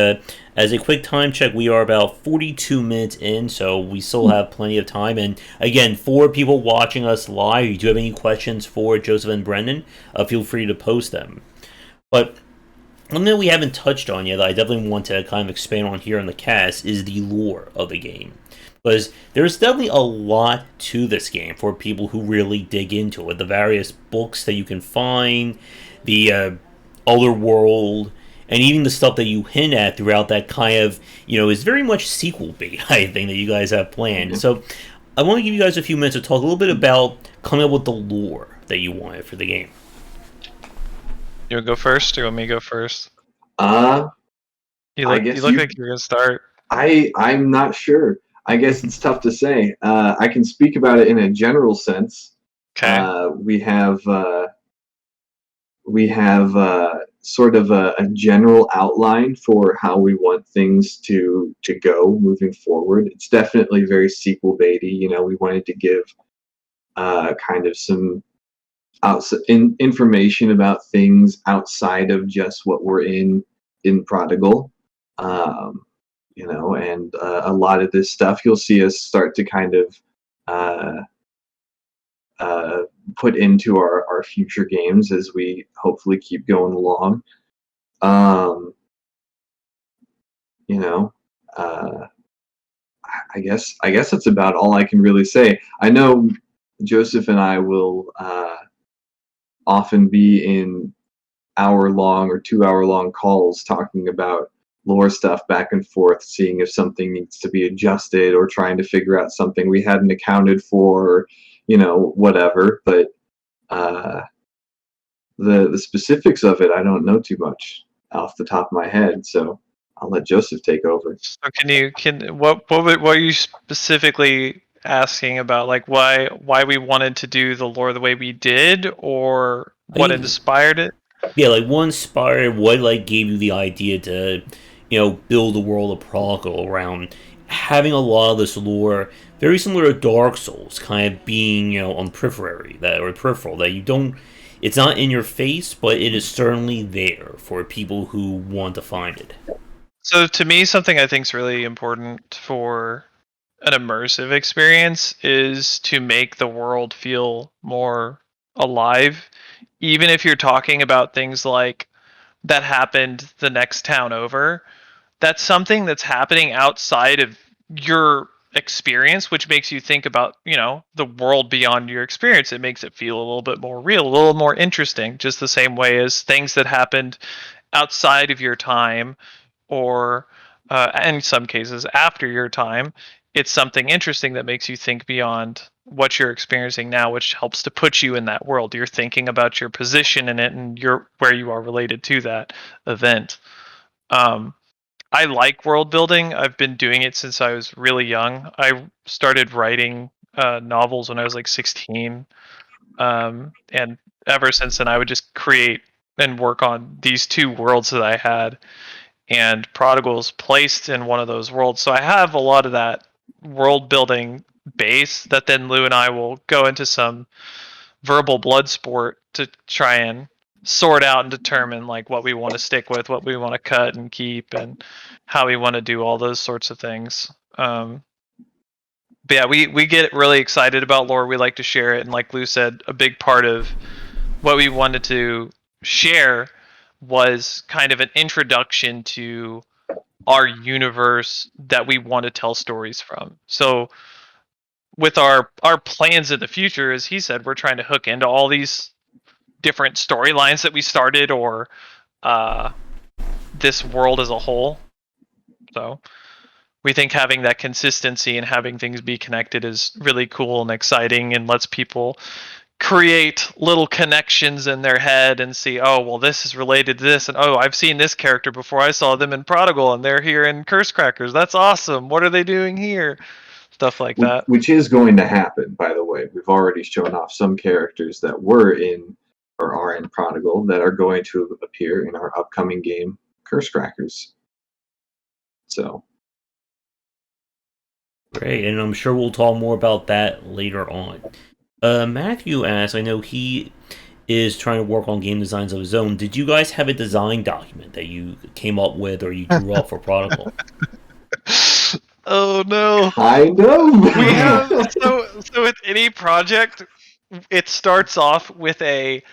as a quick time check, we are about 42 minutes in, so we still have plenty of time. And again, for people watching us live, if you do have any questions for Joseph and Brendan, feel free to post them. But one thing that we haven't touched on yet that I definitely want to kind of expand on here in the cast is the lore of the game. Because there's definitely a lot to this game for people who really dig into it. The various books that you can find, the Overworld, and even the stuff that you hint at throughout that kind of, is very much sequel-bait, I think, that you guys have planned. So I want to give you guys a few minutes to talk a little bit about coming up with the lore that you wanted for the game. You want to go first, or you want me to go first? You look like you're going to start. I'm not sure. I guess it's tough to say. I can speak about it in a general sense. Okay. We have sort of a general outline for how we want things to go moving forward. It's definitely very sequel baity. We wanted to give kind of some information about things outside of just what we're in Prodigal. And a lot of this stuff you'll see us start to kind of put into our future games as we hopefully keep going along. I guess that's about all I can really say. I know Joseph and I will often be in hour-long or 2-hour-long calls talking about lore stuff back and forth, seeing if something needs to be adjusted or trying to figure out something we hadn't accounted for, whatever. But the specifics of it, I don't know too much off the top of my head. So I'll let Joseph take over. So what are you specifically asking about? Like why we wanted to do the lore the way we did, or I what mean, inspired it? yeah, like what inspired, what like gave you the idea to, build the world of Prodigal around having a lot of this lore, very similar to Dark Souls, kind of being, on peripheral that you don't. It's not in your face, but it is certainly there for people who want to find it. So to me, something I think is really important for an immersive experience is to make the world feel more alive. Even if you're talking about things like that happened the next town over, that's something that's happening outside of your experience, which makes you think about, the world beyond your experience. It makes it feel a little bit more real, a little more interesting, just the same way as things that happened outside of your time, or in some cases after your time. It's something interesting that makes you think beyond what you're experiencing now, which helps to put you in that world. You're thinking about your position in it and where you are related to that event. um, I like world building. I've been doing it since I was really young. I started writing novels when I was like 16, and ever since then, I would just create and work on these two worlds that I had. And Prodigal's placed in one of those worlds, so I have a lot of that world building base that then Lou and I will go into some verbal blood sport to try and sort out and determine like what we want to stick with, what we want to cut and keep, and how we want to do all those sorts of things. But yeah, we get really excited about lore. We like to share it, and like Lou said, a big part of what we wanted to share was kind of an introduction to our universe that we want to tell stories from. So with our plans in the future, as he said, we're trying to hook into all these different storylines that we started, or uh, this world as a whole. So we think having that consistency and having things be connected is really cool and exciting, and lets people create little connections in their head and see, oh, well, this is related to this, and oh, I've seen this character before. I saw them in Prodigal, and they're here in Curse Crackers. That's awesome. What are they doing here? Stuff like that. Which is going to happen, by the way. We've already shown off some characters that were in or are in Prodigal that are going to appear in our upcoming game, Curse Crackers. So. Great, and I'm sure we'll talk more about that later on. Matthew asks, I know he is trying to work on game designs of his own. Did you guys have a design document that you came up with or you drew up for Prodigal? Oh no. Kind of. We have so with any project, it starts off with a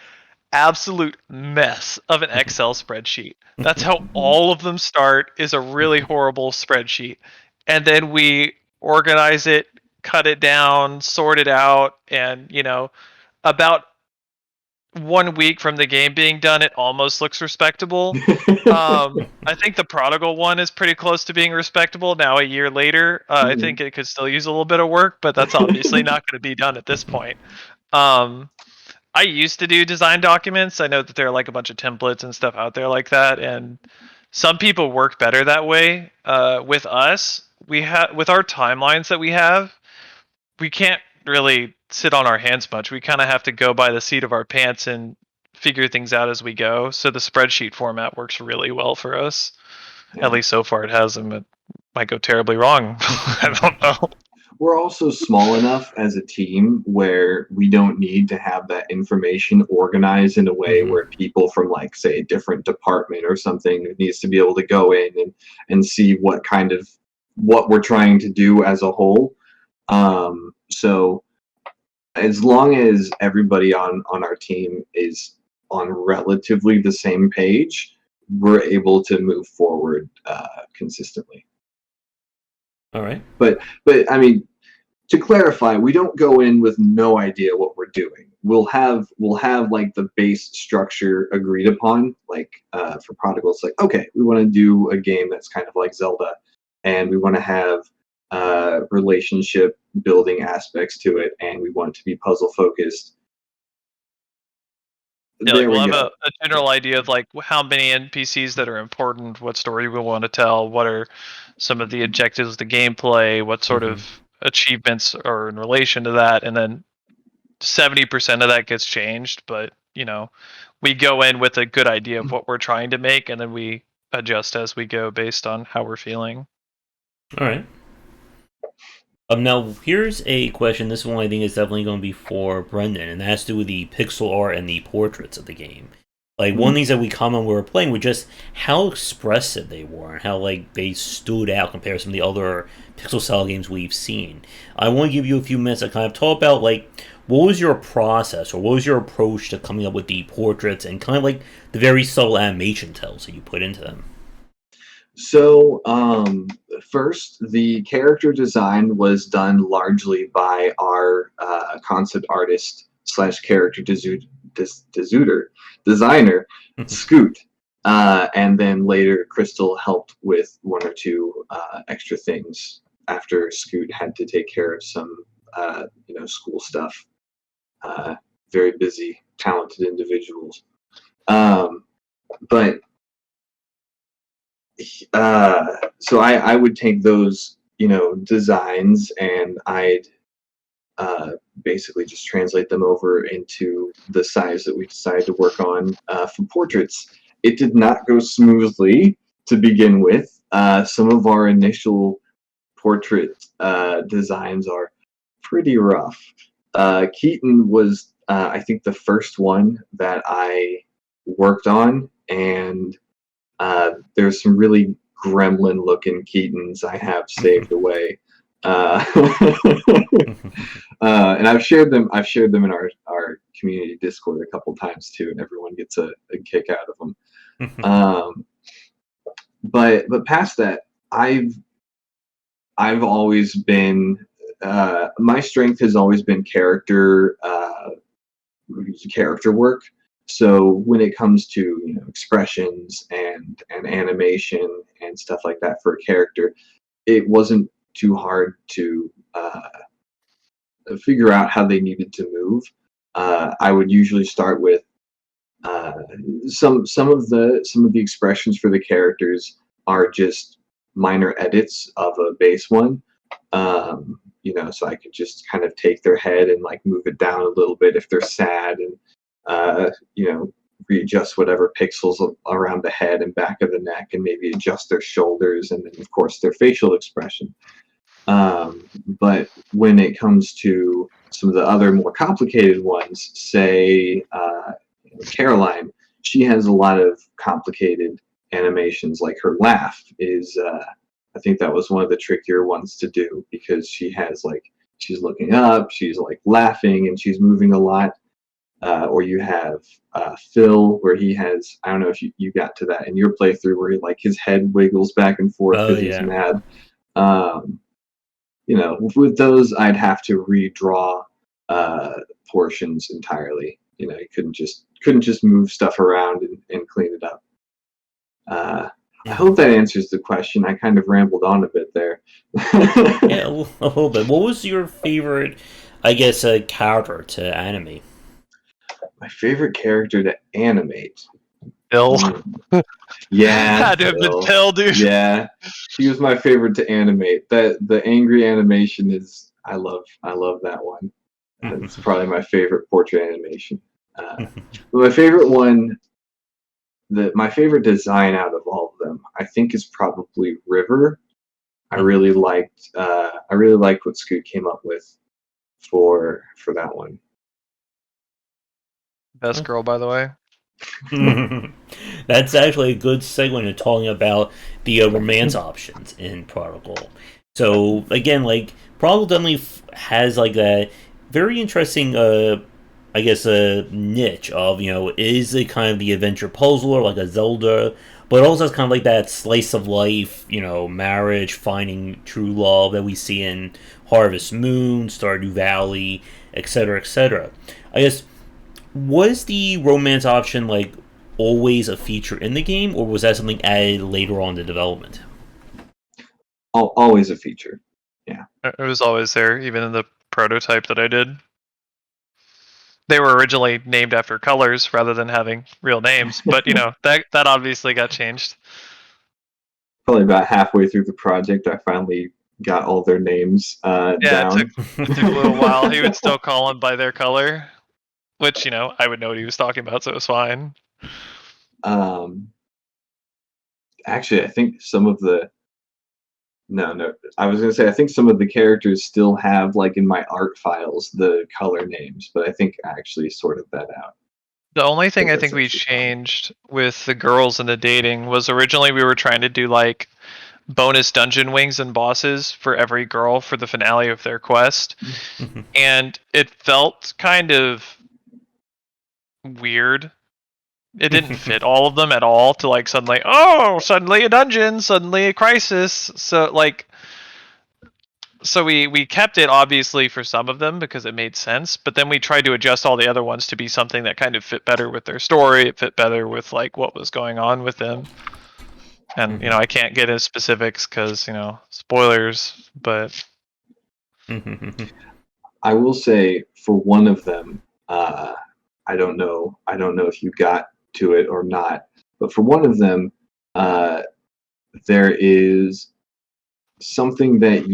absolute mess of an Excel spreadsheet. That's how all of them start, is a really horrible spreadsheet. And then we organize it, cut it down, sort it out, and about 1 week from the game being done, it almost looks respectable. I think the Prodigal one is pretty close to being respectable now. A year later, I think it could still use a little bit of work, but that's obviously not going to be done at this point. I used to do design documents. I know that there are like a bunch of templates and stuff out there like that, and some people work better that way. With us, with our timelines that we have, we can't really sit on our hands much. We kind of have to go by the seat of our pants and figure things out as we go. So the spreadsheet format works really well for us. Yeah. At least so far it has. And it might go terribly wrong. I don't know. We're also small enough as a team where we don't need to have that information organized in a way where people from, like, say, a different department or something needs to be able to go in and see what we're trying to do as a whole. So as long as everybody on our team is on relatively the same page, we're able to move forward consistently. All right. But I mean, to clarify, we don't go in with no idea what we're doing. We'll have like the base structure agreed upon. Like for Prodigal, it's like, okay, we want to do a game that's kind of like Zelda, and we want to have relationship building aspects to it, and we want it to be puzzle focused. Yeah, like There we'll we have go. a general idea of like how many NPCs that are important, what story we want to tell, what are some of the objectives of the gameplay, what sort of achievements are in relation to that, and then 70% of that gets changed, but we go in with a good idea of what we're trying to make, and then we adjust as we go based on how we're feeling. All right. Now, here's a question. This one I think is definitely going to be for Brendan, and that has to do with the pixel art and the portraits of the game. Like, one of the things that we comment when we were playing was just how expressive they were and how, like, they stood out compared to some of the other pixel style games we've seen. I want to give you a few minutes to kind of talk about, like, what was your process or what was your approach to coming up with the portraits and kind of, like, the very subtle animation tells that you put into them? So, first, the character design was done largely by our concept artist slash character designer, Scoot. And then later, Crystal helped with one or two extra things after Scoot had to take care of some, school stuff. Very busy, talented individuals. But so I would take those designs and I'd basically just translate them over into the size that we decided to work on for portraits. It did not go smoothly to begin with. Some of our initial portrait designs are pretty rough. Keaton was I think the first one that I worked on, and there's some really gremlin-looking Keatons I have saved away, and I've shared them. I've shared them in our community Discord a couple times too, and everyone gets a kick out of them. But past that, I've always been my strength has always been character work. So when it comes to expressions and animation and stuff like that for a character, it wasn't too hard to figure out how they needed to move. I would usually start with some of the expressions for the characters are just minor edits of a base one. So I could just kind of take their head and like move it down a little bit if they're sad, and readjust whatever pixels around the head and back of the neck, and maybe adjust their shoulders, and then of course their facial expression. But when it comes to some of the other more complicated ones, say Caroline, she has a lot of complicated animations. Like her laugh is, I think that was one of the trickier ones to do, because she has like, she's looking up, she's like laughing, and she's moving a lot. Or you have Phil, where he has, I don't know if you got to that in your playthrough, where he, like, his head wiggles back and forth because he's mad. With those, I'd have to redraw portions entirely. You couldn't just move stuff around and clean it up. I hope that answers the question. I kind of rambled on a bit there. Yeah, a little bit. What was your favorite, I guess, character to animate? My favorite character to animate. Phil. Yeah, had to have been Phil, dude. Yeah, he was my favorite to animate. The angry animation is, I love that one. It's probably my favorite portrait animation. But my favorite one, my favorite design out of all of them, I think, is probably River. I really liked what Scoot came up with for that one. Best girl, by the way. That's actually a good segue into talking about the romance options in Prodigal. So again, like, Prodigal definitely has like a very interesting, I guess, a niche of, is it kind of the adventure puzzler like a Zelda, but it also has kind of like that slice of life, marriage, finding true love that we see in Harvest Moon, Stardew Valley, etc., etc. I guess, was the romance option like always a feature in the game, or was that something added later on to development? Always a feature. Yeah. It was always there, even in the prototype that I did. they were originally named after colors rather than having real names. But that obviously got changed. Probably about halfway through the project, I finally got all their names down. It took a little while. He would still call them by their color, which I would know what he was talking about, so it was fine. Actually, I think some of the I was gonna say I think some of the characters still have, like, in my art files, the color names, but I think I actually sorted that out. The only thing I That's think we actually fine. changed with the girls and the dating was originally we were trying to do like bonus dungeon wings and bosses for every girl for the finale of their quest. And it felt kind of weird. It didn't fit all of them at all to like suddenly a dungeon, suddenly a crisis. So we kept it obviously for some of them because it made sense, but then we tried to adjust all the other ones to be something that kind of fit better with their story. It fit better with like what was going on with them. And I can't get into specifics because spoilers. But I will say for one of them, I don't know if you got to it or not, but for one of them, there is something that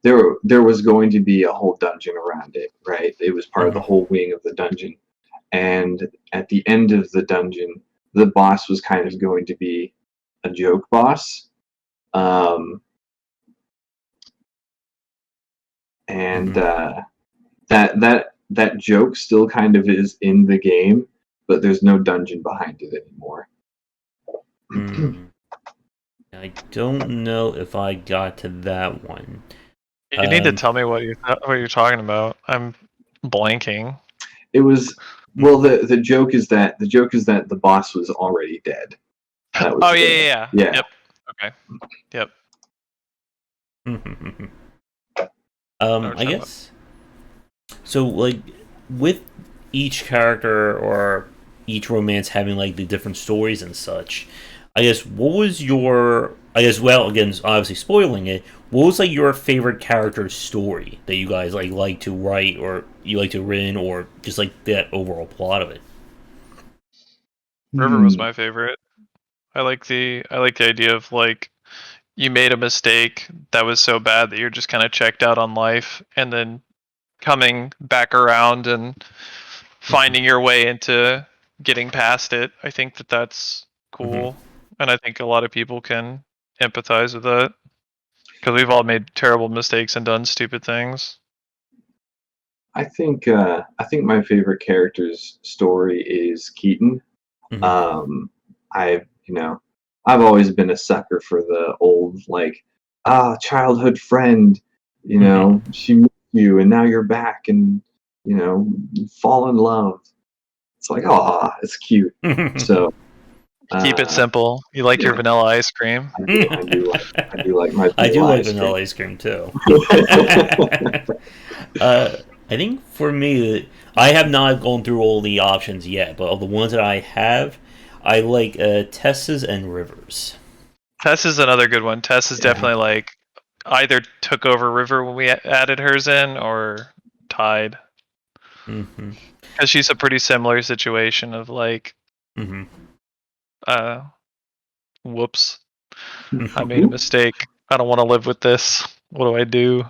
there was going to be a whole dungeon around it, right? It was part of the whole wing of the dungeon. And at the end of the dungeon, the boss was kind of going to be a joke boss. And that joke still kind of is in the game, but there's no dungeon behind it anymore. I don't know if I got to that one. You need to tell me what you're talking about. I'm blanking. It was the joke is that the boss was already dead. That was yeah. Yep. Okay. Yep. I guess. So, like, with each character or each romance having like the different stories and such, I guess what was your? I guess again, obviously spoiling it. What was like your favorite character's story that you guys like to write or you like to write, or just like that overall plot of it? River was my favorite. I like the idea of like you made a mistake that was so bad that you're just kind of checked out on life, and then coming back around and finding your way into getting past it. I think that's cool, and I think a lot of people can empathize with that because we've all made terrible mistakes and done stupid things. I think my favorite character's story is Keaton. I've always been a sucker for the old childhood friend. She met you and now you're back and fall in love. It's like, it's cute. So keep it simple. You like your vanilla ice cream? I do like my vanilla I do like ice vanilla cream. ice cream too. I think for me, I have not gone through all the options yet, but of the ones that I have, I like Tess's and Rivers. Tess is another good one. Tess is definitely like either took over River when we added hers in, or tied. Because she's a pretty similar situation of like, whoops, I made a mistake. I don't want to live with this. What do I do?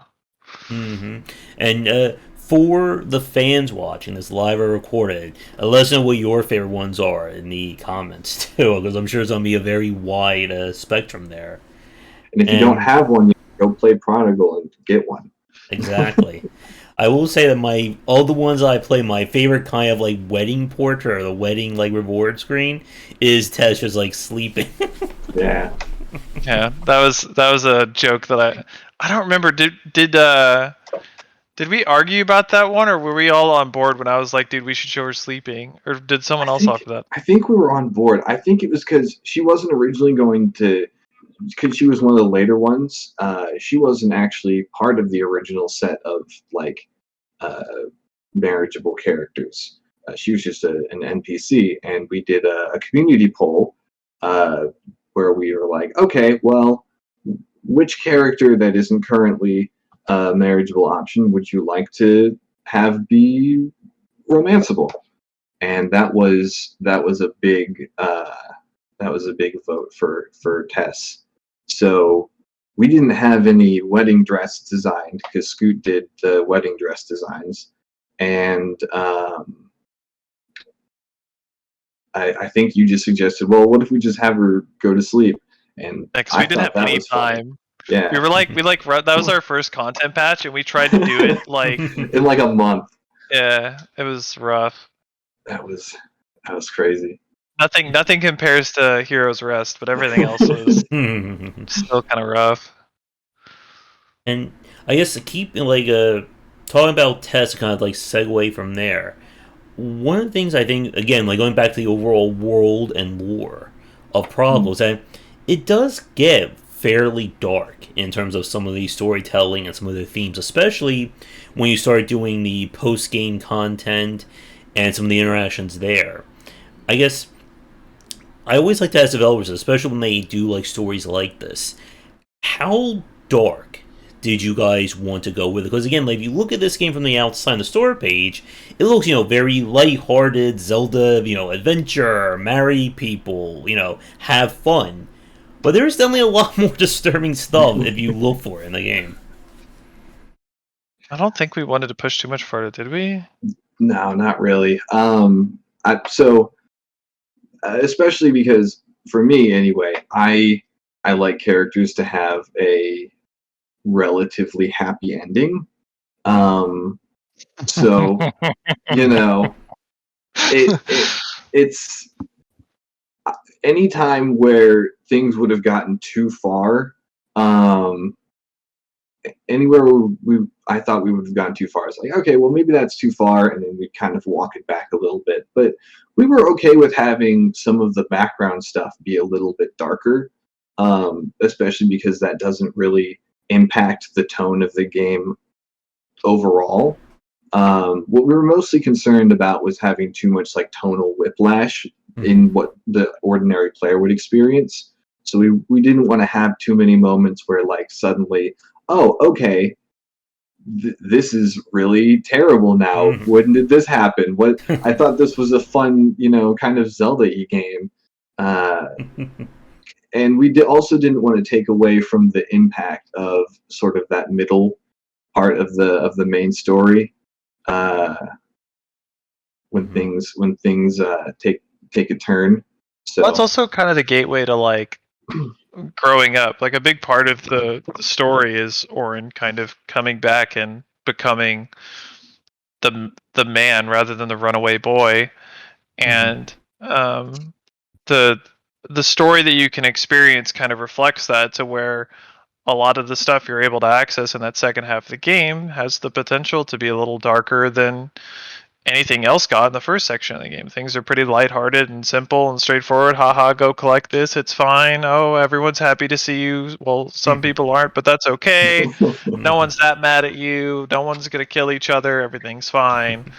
And for the fans watching this live or recorded, let us know what your favorite ones are in the comments too, because I'm sure it's going to be a very wide spectrum there. And if you don't have one, you can go play Prodigal and get one. Exactly. I will say that all the ones I play, my favorite kind of like wedding portrait or the wedding like reward screen is Tess just like sleeping. Yeah. Yeah, that was a joke that I don't remember. Did we argue about that one, or were we all on board when I was like, dude, we should show her sleeping? Or did someone else offer that? I think we were on board. I think it was because she wasn't originally going to, because she was one of the later ones. She wasn't actually part of the original set of marriageable characters. She was just an NPC, and we did a community poll where we were like, okay, well, which character that isn't currently a marriageable option would you like to have be romanceable, and that was a big vote for Tess. So we didn't have any wedding dress designed because Scoot did the wedding dress designs, and I think you just suggested, well, what if we just have her go to sleep? And Because I we didn't thought have that any was funny. time. Yeah, That was our first content patch, and we tried to do it like in like a month. yeah, it was rough. That was crazy. Nothing compares to Heroes Rest, but everything else was still kind of rough. And I guess to keep like talking about Tess, kind of like segue from there. One of the things I think, again, like going back to the overall world and lore of Prodigal, is that it does get fairly dark in terms of some of the storytelling and some of the themes, especially when you start doing the post-game content and some of the interactions there. I guess I always like to ask developers, especially when they do like stories like this, how dark did you guys want to go with it? Because again, like if you look at this game from the outside on the store page, it looks, very light-hearted, Zelda, adventure, marry people, have fun. But there's definitely a lot more disturbing stuff if you look for it in the game. I don't think we wanted to push too much further, did we? No, not really. Especially because for me anyway, I like characters to have a relatively happy ending. So it's anytime where things would have gotten too far, anywhere I thought we would have gone too far. It's like, okay, well maybe that's too far, and then we kind of walk it back a little bit. But we were okay with having some of the background stuff be a little bit darker, especially because that doesn't really impact the tone of the game overall. What we were mostly concerned about was having too much like tonal whiplash in what the ordinary player would experience. So we didn't want to have too many moments where like suddenly, oh, okay, this is really terrible now. When did this happen? What I thought this was a fun, kind of Zelda-y game. And we also didn't want to take away from the impact of sort of that middle part of the main story. When things take a turn. So Well, it's also kind of the gateway to like growing up. Like a big part of the story is Orin kind of coming back and becoming the man rather than the runaway boy, and the story that you can experience kind of reflects that, to where a lot of the stuff you're able to access in that second half of the game has the potential to be a little darker than anything else got in the first section of the game. Things are pretty lighthearted and simple and straightforward. Haha, go collect this, it's fine. Oh, everyone's happy to see you. Well, some people aren't, but that's okay. No one's that mad at you. No one's going to kill each other. Everything's fine.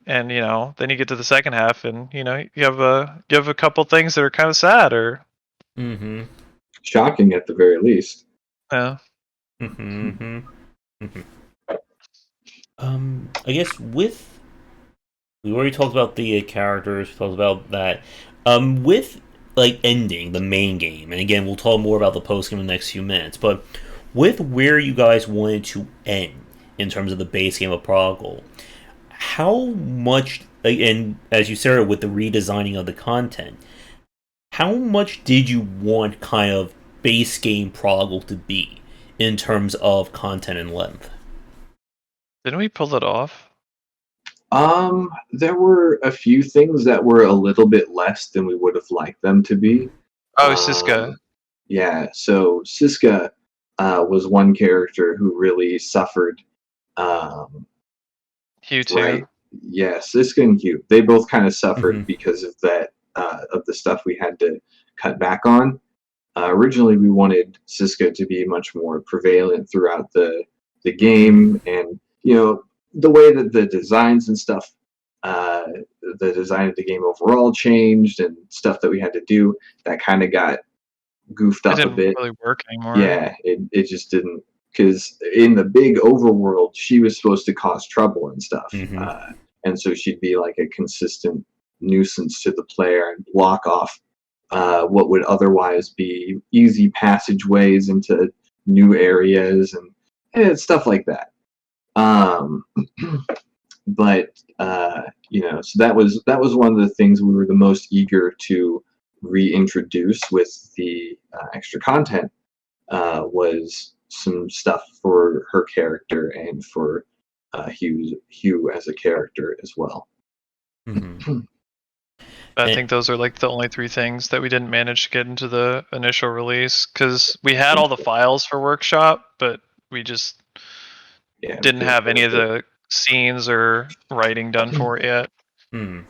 And, then you get to the second half and, you have a couple things that are kind of sad or shocking at the very least. Yeah. I guess we already talked about the characters, we talked about that. With like ending the main game, and again we'll talk more about the post game in the next few minutes, but with where you guys wanted to end in terms of the base game of Prodigal, how much, and as you said with the redesigning of the content, how much did you want kind of base game Prodigal to be in terms of content and length? Didn't we pull it off? There were a few things that were a little bit less than we would have liked them to be. Oh, Siska. Yeah, so Siska was one character who really suffered. Hugh too. Right. Yeah, Siska and Hugh. They both kind of suffered because of that, of the stuff we had to cut back on. Originally, we wanted Siska to be much more prevalent throughout the game, and the way that the designs and stuff, the design of the game overall changed, and stuff that we had to do, that kind of got goofed up a bit. Really work anymore. Yeah, it just didn't because in the big overworld, she was supposed to cause trouble and stuff. And so she'd be like a consistent nuisance to the player and block off what would otherwise be easy passageways into new areas and stuff like that. But so that was one of the things we were the most eager to reintroduce with the extra content, was some stuff for her character and for Hugh as a character as well. I think those are like the only 3 things that we didn't manage to get into the initial release, because we had all the files for Workshop, but we just didn't have any of the scenes or writing done for it yet. And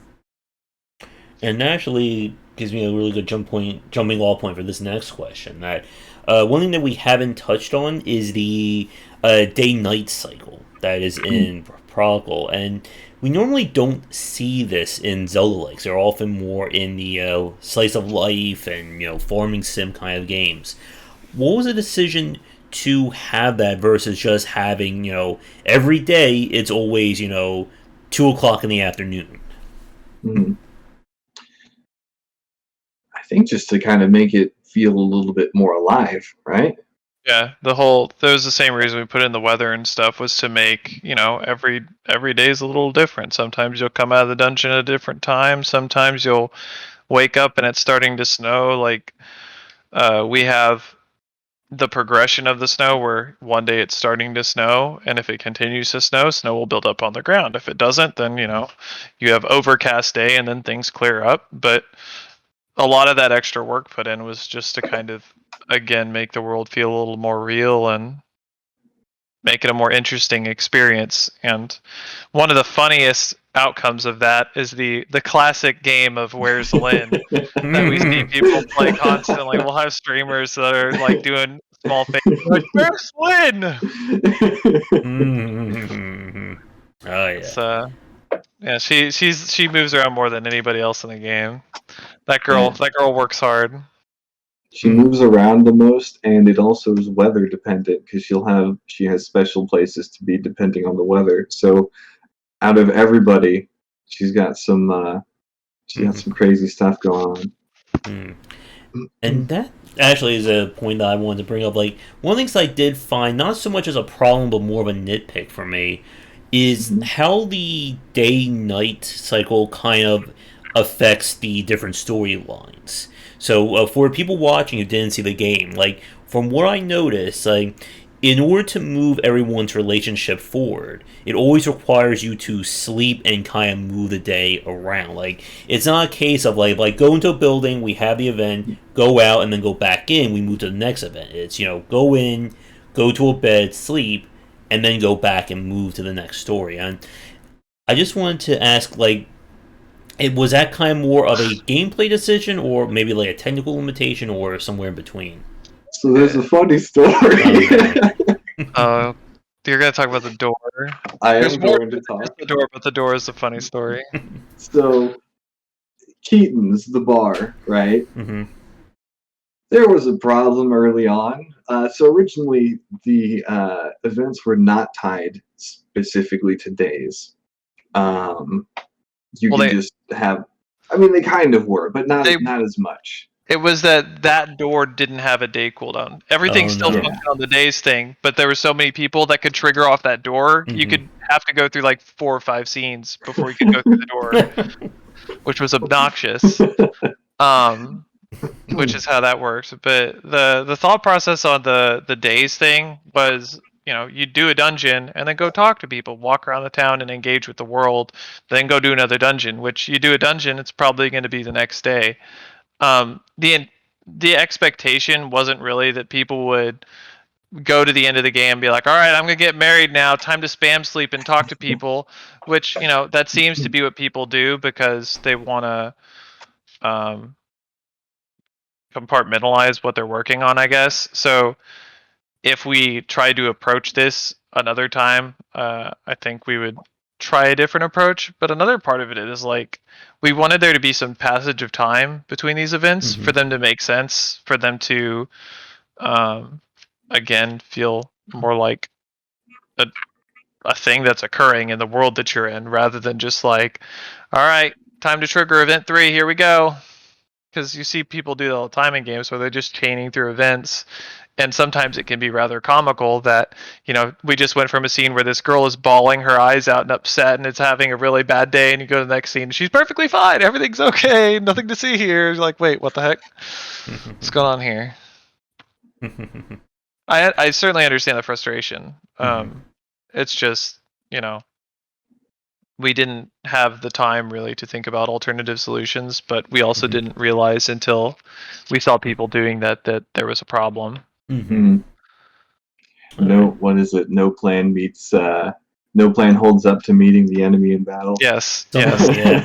that actually gives me a really good jumping off point for this next question. That one thing that we haven't touched on is the day-night cycle that is in Prodigal, and we normally don't see this in Zelda-likes. They're often more in the slice of life and farming sim kind of games. What was the decision to have that versus just having every day it's always 2:00 in the afternoon? I think just to kind of make it feel a little bit more alive, right? Yeah, that was the same reason we put in the weather and stuff, was to make, every day is a little different. Sometimes you'll come out of the dungeon at a different time. Sometimes you'll wake up and it's starting to snow. Like, we have the progression of the snow where one day it's starting to snow, and if it continues to snow will build up on the ground. If it doesn't, then, you have overcast day and then things clear up. But a lot of that extra work put in was just to kind of, again, make the world feel a little more real and make it a more interesting experience. And one of the funniest outcomes of that is the classic game of Where's Lynn that we see people play constantly. We'll have streamers that are like doing small things like, Where's Lynn? Oh yeah. Yeah, she moves around more than anybody else in the game. That girl works hard. She moves around the most, and it also is weather dependent because she has special places to be depending on the weather. So, out of everybody, she's got some crazy stuff going on. And that actually is a point that I wanted to bring up. Like, one of the things I did find, not so much as a problem, but more of a nitpick for me, is how the day-night cycle kind of affects the different storylines. So for people watching who didn't see the game, like, from what I noticed, like, in order to move everyone's relationship forward, it always requires you to sleep and kind of move the day around. Like, it's not a case of like go into a building, we have the event, go out, and then go back in, we move to the next event. It's, go in, go to a bed, sleep, and then go back and move to the next story. And I just wanted to ask, like, was that kind of more of a gameplay decision, or maybe like a technical limitation, or somewhere in between? So there's a funny story. You're gonna talk about the door. I am going to talk the door, but the door is a funny story. So, Keaton's, the bar, right? There was a problem early on. So originally, the events were not tied specifically to days. Just have. I mean, they kind of were, but not as much. It was that door didn't have a day cooldown. Everything still functioned on the days thing, but there were so many people that could trigger off that door. You could have to go through like 4 or 5 scenes before you could go through the door, which was obnoxious. Which is how that works. But the thought process on the days thing was, you do a dungeon and then go talk to people, walk around the town and engage with the world, then go do another dungeon. Which you do a dungeon, it's probably going to be the next day. The expectation wasn't really that people would go to the end of the game and be like, all right, I'm gonna get married now, time to spam sleep and talk to people, which that seems to be what people do because they want to compartmentalize what they're working on, I guess. So if we tried to approach this another time, I think we would try a different approach. But another part of it is like, we wanted there to be some passage of time between these events for them to make sense, for them to again feel more like a thing that's occurring in the world that you're in, rather than just like, all right, time to trigger event 3, here we go. Because you see people do that all the time in games where they're just chaining through events, and sometimes it can be rather comical that, we just went from a scene where this girl is bawling her eyes out and upset and it's having a really bad day, and you go to the next scene and she's perfectly fine, everything's okay, nothing to see here. You're like, wait, what the heck? What's going on here? I certainly understand the frustration. It's just, we didn't have the time really to think about alternative solutions, but we also didn't realize until we saw people doing that there was a problem. No, what is it? No plan holds up to meeting the enemy in battle. Yes. Yeah.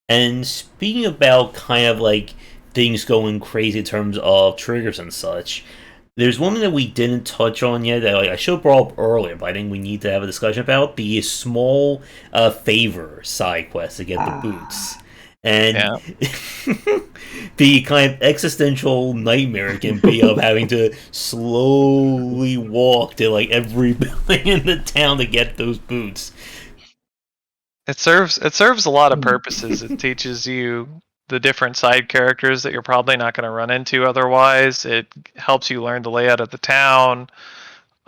And speaking about kind of like things going crazy in terms of triggers and such, there's one that we didn't touch on yet that I should have brought up earlier, but I think we need to have a discussion about the small favor side quest to get the boots. And the kind of existential nightmare it can be of having to slowly walk to like every building in the town to get those boots. It serves a lot of purposes. It teaches you the different side characters that you're probably not going to run into otherwise. It helps you learn the layout of the town.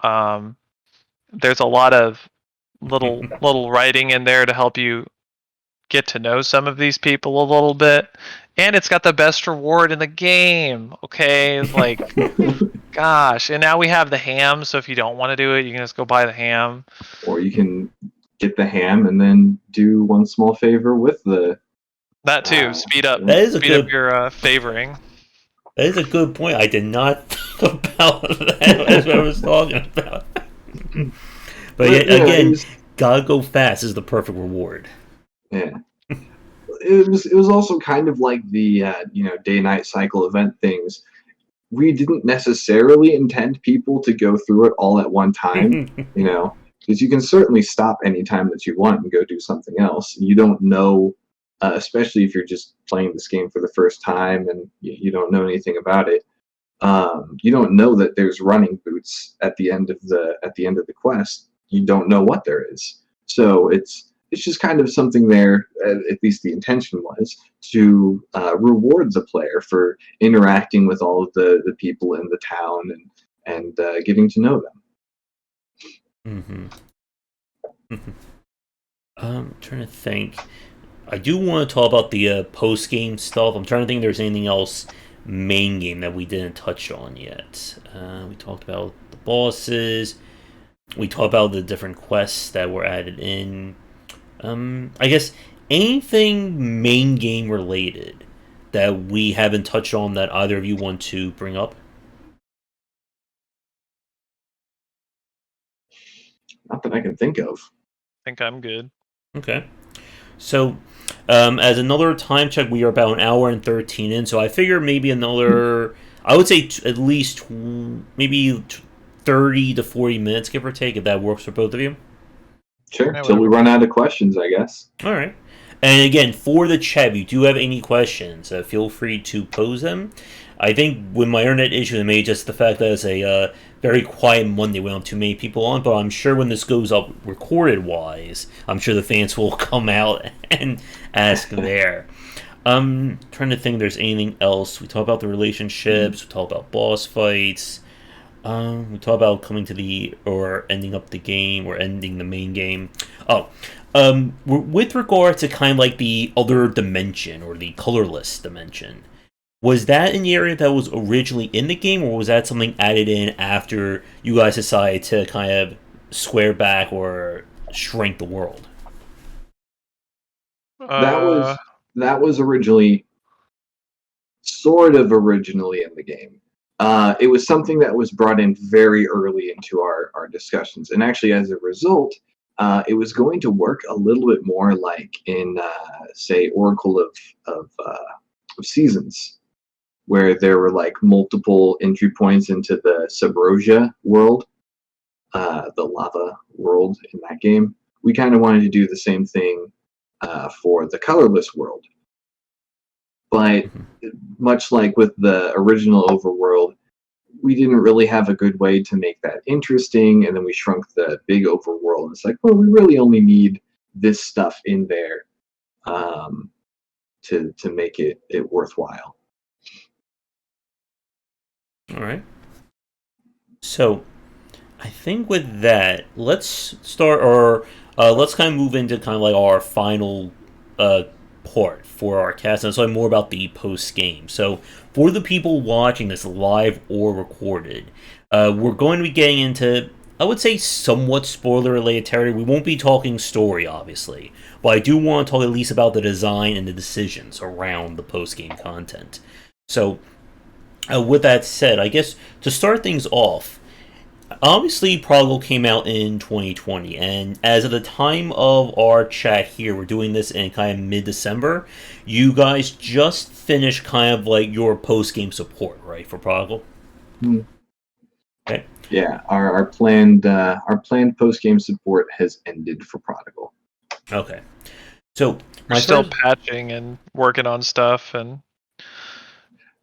There's a lot of little writing in there to help you get to know some of these people a little bit. And it's got the best reward in the game. Okay, like, gosh. And now we have the ham, so if you don't want to do it, you can just go buy the ham. Or you can get the ham and then do one small favor with the... That too, speed up your favoring. That is a good point. I did not think about that as I was talking about. But again, gotta go fast is the perfect reward. Yeah. It was also kind of like the day-night cycle event things. We didn't necessarily intend people to go through it all at one time, because you can certainly stop any time that you want and go do something else. You don't know, especially if you're just playing this game for the first time and you don't know anything about it. You don't know that there's running boots at the end of the quest. You don't know what there is. So it's just kind of something there, at least the intention was, to reward the player for interacting with all of the people in the town and getting to know them. I'm trying to think. I do want to talk about the post-game stuff. I'm trying to think if there's anything else main game that we didn't touch on yet. We talked about the bosses. We talked about the different quests that were added in. I guess anything main game related that we haven't touched on that either of you want to bring up? Not that I can think of. I think I'm good. Okay. So, as another time check, we are about an hour and 13 in, so I figure maybe another, I would say at least maybe 30 to 40 minutes, give or take, if that works for both of you. Sure, until we run out of questions, I guess. All right. And again, for the chat, if you do have any questions, feel free to pose them. I think with my internet issue, it may just the fact that it's a very quiet Monday, we don't have too many people on, but I'm sure when this goes up recorded-wise, I'm sure the fans will come out and ask there. Trying to think if there's anything else. We talk about the relationships, we talk about boss fights, we talk about coming to or ending up the game, or ending the main game. With regard to kind of like the other dimension, or the colorless dimension, was that in the area that was originally in the game, or was that something added in after you guys decided to kind of square back or shrink the world? That was originally, sort of originally in the game. It was something that was brought in very early into our discussions, and actually, as a result, it was going to work a little bit more like in, say, Oracle of Seasons, where there were like multiple entry points into the Subrosia world, the lava world in that game. We kind of wanted to do the same thing for the colorless world. But much like with the original Overworld, we didn't really have a good way to make that interesting, and then we shrunk the big overworld. It's like, well, we really only need this stuff in there to make it worthwhile. All right. So, I think with that, let's start, or let's kind of move into kind of like our final part for our cast, and it's like more about the post game. So, for the people watching this live or recorded, we're going to be getting into, I would say, somewhat spoiler-related territory. We won't be talking story, obviously, but I do want to talk at least about the design and the decisions around the post game content. So, with that said, I guess to start things off, obviously Prodigal came out in 2020, and as of the time of our chat here, we're doing this in kind of mid-December. You guys just finished kind of like your post-game support, right, for Prodigal? Okay. Yeah, our planned post-game support has ended for Prodigal. Okay. So we're still patching and working on stuff, and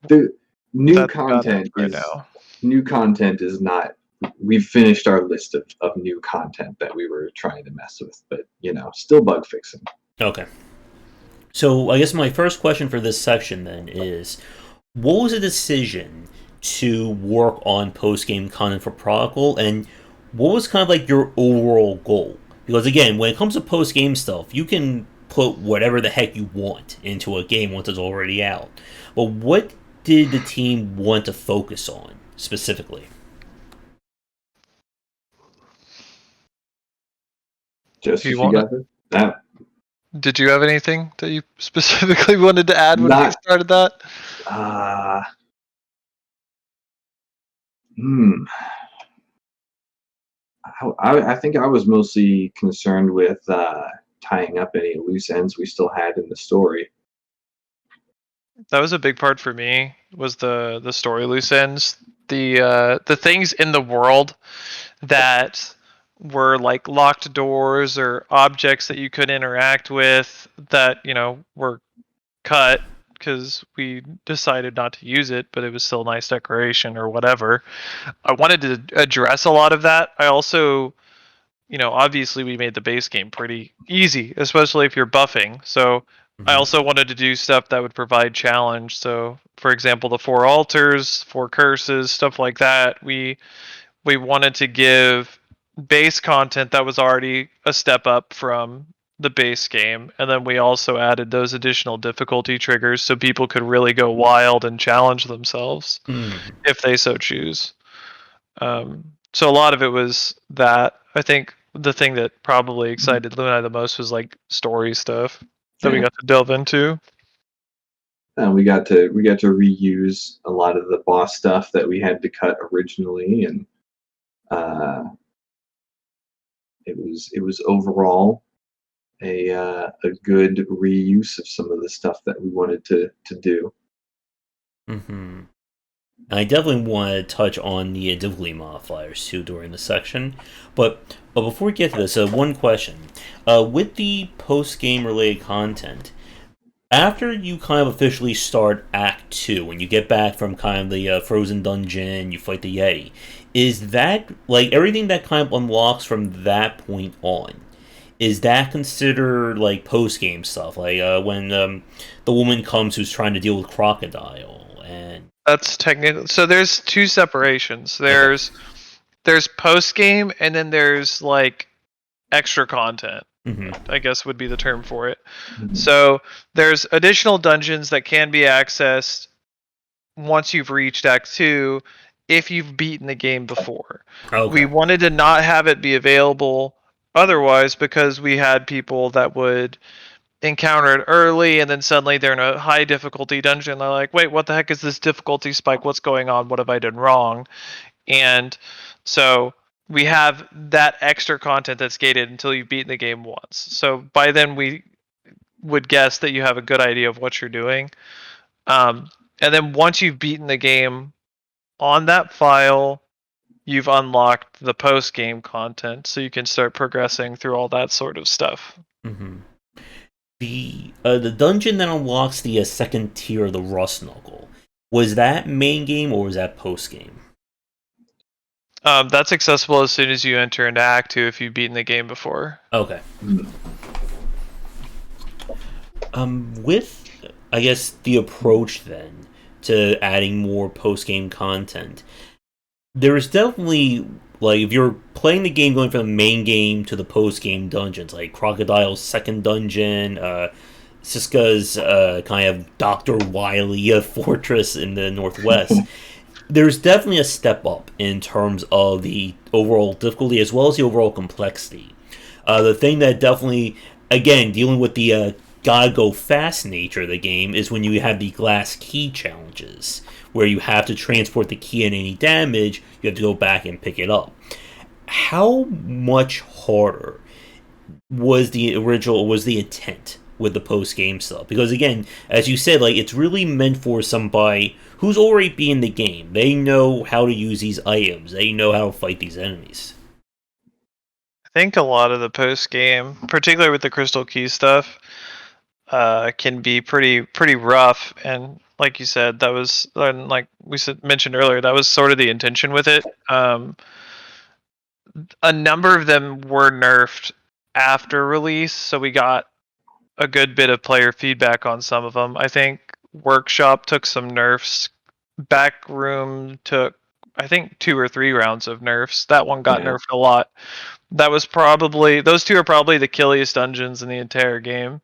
the new content is not. We've finished our list of new content that we were trying to mess with, but still bug fixing. Okay. So I guess my first question for this section then is, what was the decision to work on post-game content for Prodigal, and what was kind of like your overall goal? Because again, when it comes to post-game stuff, you can put whatever the heck you want into a game once it's already out. But what did the team want to focus on specifically? Just you got that. Did you have anything that you specifically wanted to add when we started that? I think I was mostly concerned with tying up any loose ends we still had in the story. That was a big part for me, was the story loose ends. The things in the world that were like locked doors or objects that you could interact with that, were cut because we decided not to use it, but it was still nice decoration or whatever. I wanted to address a lot of that. I also, obviously we made the base game pretty easy, especially if you're buffing. So I also wanted to do stuff that would provide challenge. So, for example, the 4 altars, 4 curses, stuff like that. We wanted to give base content that was already a step up from the base game, and then we also added those additional difficulty triggers so people could really go wild and challenge themselves if they so choose. So a lot of it was that. I think the thing that probably excited Lou and I the most was like story stuff that we got to delve into. And we got to reuse a lot of the boss stuff that we had to cut originally, and it was overall a good reuse of some of the stuff that we wanted to do. And I definitely want to touch on the difficulty modifiers too during the section, but before we get to this, one question: with the post-game related content, after you kind of officially start Act 2, when you get back from kind of the frozen dungeon, you fight the Yeti, is that, like, everything that kind of unlocks from that point on, is that considered, like, post-game stuff? Like, when the woman comes who's trying to deal with Crocodile, and... That's technically... So there's 2 separations. There's post-game, and then there's, like, extra content. I guess would be the term for it. So there's additional dungeons that can be accessed once you've reached Act 2 if you've beaten the game before. We wanted to not have it be available otherwise, because we had people that would encounter it early and then suddenly they're in a high difficulty dungeon. They're like, wait, what the heck is this difficulty spike? What's going on? What have I done wrong? And so we have that extra content that's gated until you've beaten the game once. So by then we would guess that you have a good idea of what you're doing. And then once you've beaten the game on that file, you've unlocked the post-game content, so you can start progressing through all that sort of stuff. The dungeon that unlocks the second tier of the Rust Knuckle, was that main game or was that post-game? That's accessible as soon as you enter into Act 2 if you've beaten the game before. Okay. Hmm. With, I guess, the approach then to adding more post-game content, there is definitely, like, if you're playing the game going from the main game to the post-game dungeons, like Crocodile's second dungeon, Siska's kind of Dr. Wily fortress in the northwest, there's definitely a step up in terms of the overall difficulty as well as the overall complexity. The thing that definitely, again, dealing with the gotta go fast nature of the game is when you have the glass key challenges, where you have to transport the key and any damage, you have to go back and pick it up. How much harder was the intent with the post game stuff? Because again, as you said, like, it's really meant for somebody who's already been in the game. They know how to use these items. They know how to fight these enemies. I think a lot of the post game, particularly with the Crystal Key stuff, can be pretty rough. And like you said, that was like mentioned earlier, that was sort of the intention with it. A number of them were nerfed after release, so we got a good bit of player feedback on some of them. I think Workshop took some nerfs. Backroom took, I think, 2 or 3 rounds of nerfs. That one got nerfed a lot. That was probably, those two are probably the killiest dungeons in the entire game.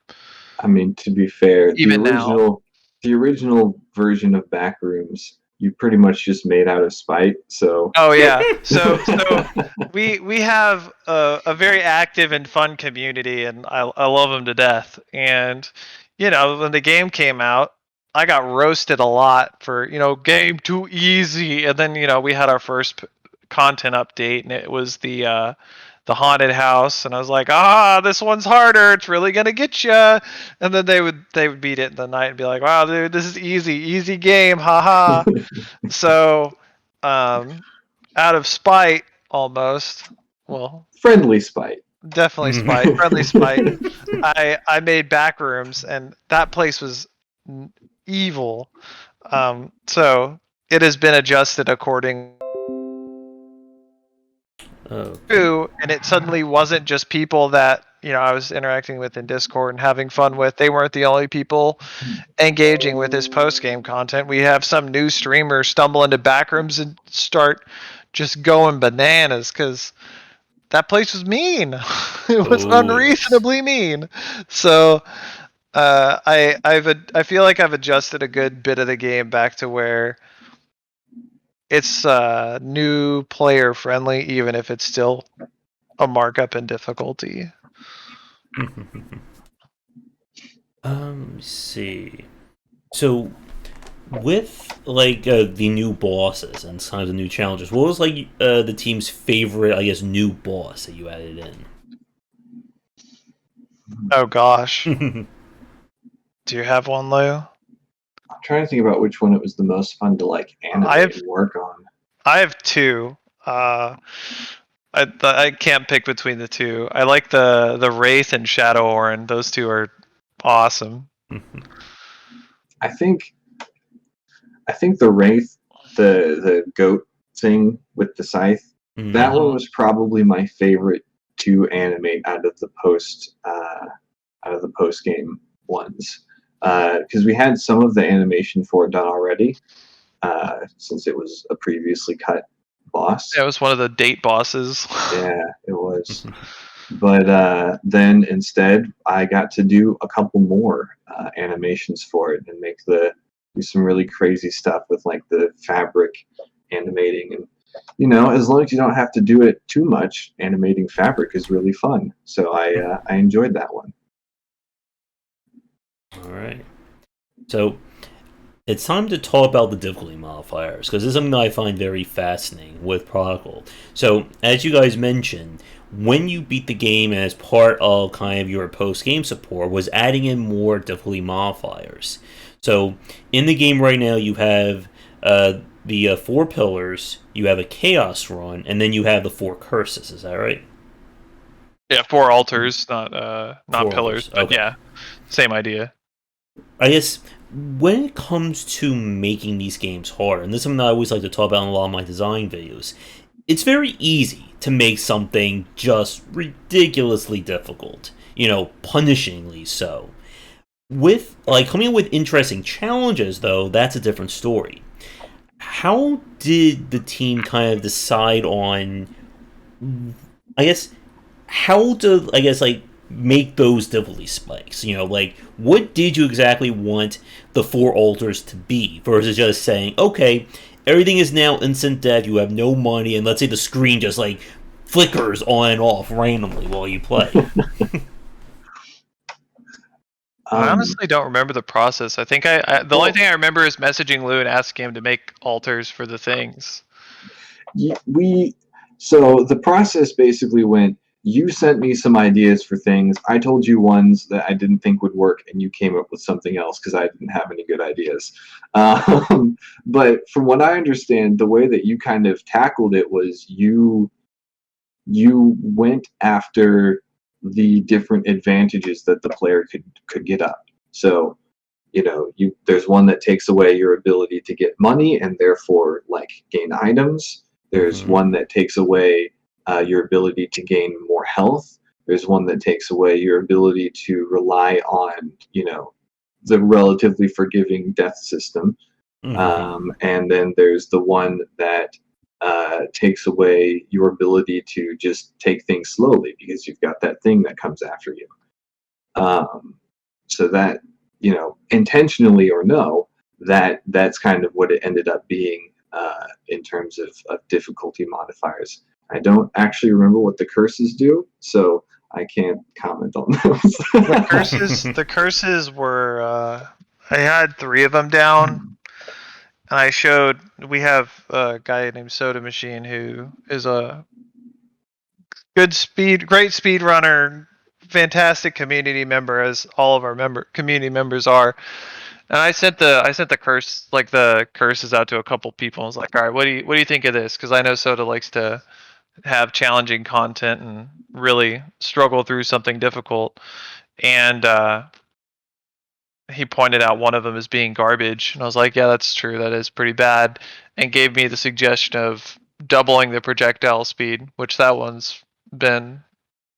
I mean, to be fair, Even now. the original version of Backrooms, you pretty much just made out of spite. So. Oh yeah. So we have a very active and fun community, and I love them to death. And when the game came out, I got roasted a lot for game too easy. And then we had our first content update, and it was the haunted house, and I was like, this one's harder. It's really gonna get you. And then they would beat it in the night and be like, wow, dude, this is easy game, haha. So, out of spite, almost. Well, friendly spite. Definitely spite, friendly spite. I made Backrooms, and that place was evil. So it has been adjusted according. And it suddenly wasn't just people that I was interacting with in Discord and having fun with. They weren't the only people engaging with this post-game content. We have some new streamers stumble into Backrooms and start just going bananas because that place was mean. It was unreasonably mean. So I feel like I've adjusted a good bit of the game back to where it's new player friendly, even if it's still a markup in difficulty. Let's see. So, with the new bosses and some of the new challenges, what was the team's favorite, I guess, new boss that you added in? Oh gosh. Do you have one, Lou? I'm trying to think about which one it was the most fun to animate and work on. I have 2. I can't pick between the 2. I like the Wraith and Shadow Orin. Those 2 are awesome. I think the Wraith, the goat thing with the scythe, that one was probably my favorite to animate out of the post game ones, because we had some of the animation for it done already, since it was a previously cut boss. Yeah, it was one of the date bosses. Yeah, it was. But then instead, I got to do a couple more animations for it and do some really crazy stuff with the fabric animating, and as long as you don't have to do it too much, animating fabric is really fun. So I enjoyed that one. All right. So it's time to talk about the difficulty modifiers, because this is something that I find very fascinating with Prodigal. So, as you guys mentioned, when you beat the game as part of kind of your post-game support, was adding in more difficulty modifiers. So, in the game right now, you have the 4 pillars, you have a chaos run, and then you have the 4 curses. Is that right? Yeah, 4 altars, not 4 pillars. altars. But okay. Yeah, same idea. I guess when it comes to making these games harder, and this is something that I always like to talk about in a lot of my design videos, it's very easy to make something just ridiculously difficult, punishingly so. With coming up with interesting challenges, though, that's a different story. How did the team kind of decide on, I guess, how to, make those difficulty spikes? What did you exactly want the 4 altars to be versus just saying, okay, everything is now instant death, you have no money, and let's say the screen just, flickers on and off randomly while you play? I honestly don't remember the process. I think the only thing I remember is messaging Lou and asking him to make altars for the things. So the process basically went, you sent me some ideas for things, I told you ones that I didn't think would work, and you came up with something else because I didn't have any good ideas. But from what I understand, the way that you kind of tackled it was you went after the different advantages that the player could get up. So, there's one that takes away your ability to get money and therefore gain items. There's one that takes away your ability to gain more health. There's one that takes away your ability to rely on, the relatively forgiving death system. And then there's the one that takes away your ability to just take things slowly because you've got that thing that comes after you. So that, intentionally or no, that's kind of what it ended up being in terms of difficulty modifiers. I don't actually remember what the curses do, so I can't comment on those. The curses were, I had 3 of them down. And I showed, we have a guy named Soda Machine who is a great speed runner, fantastic community member, as all of our community members are. And I sent the curses out to a couple people. I was like, all right, what do you think of this? Because I know Soda likes to have challenging content and really struggle through something difficult. And he pointed out one of them as being garbage, and I was like, yeah, that's true, that is pretty bad, and gave me the suggestion of doubling the projectile speed, which that one's been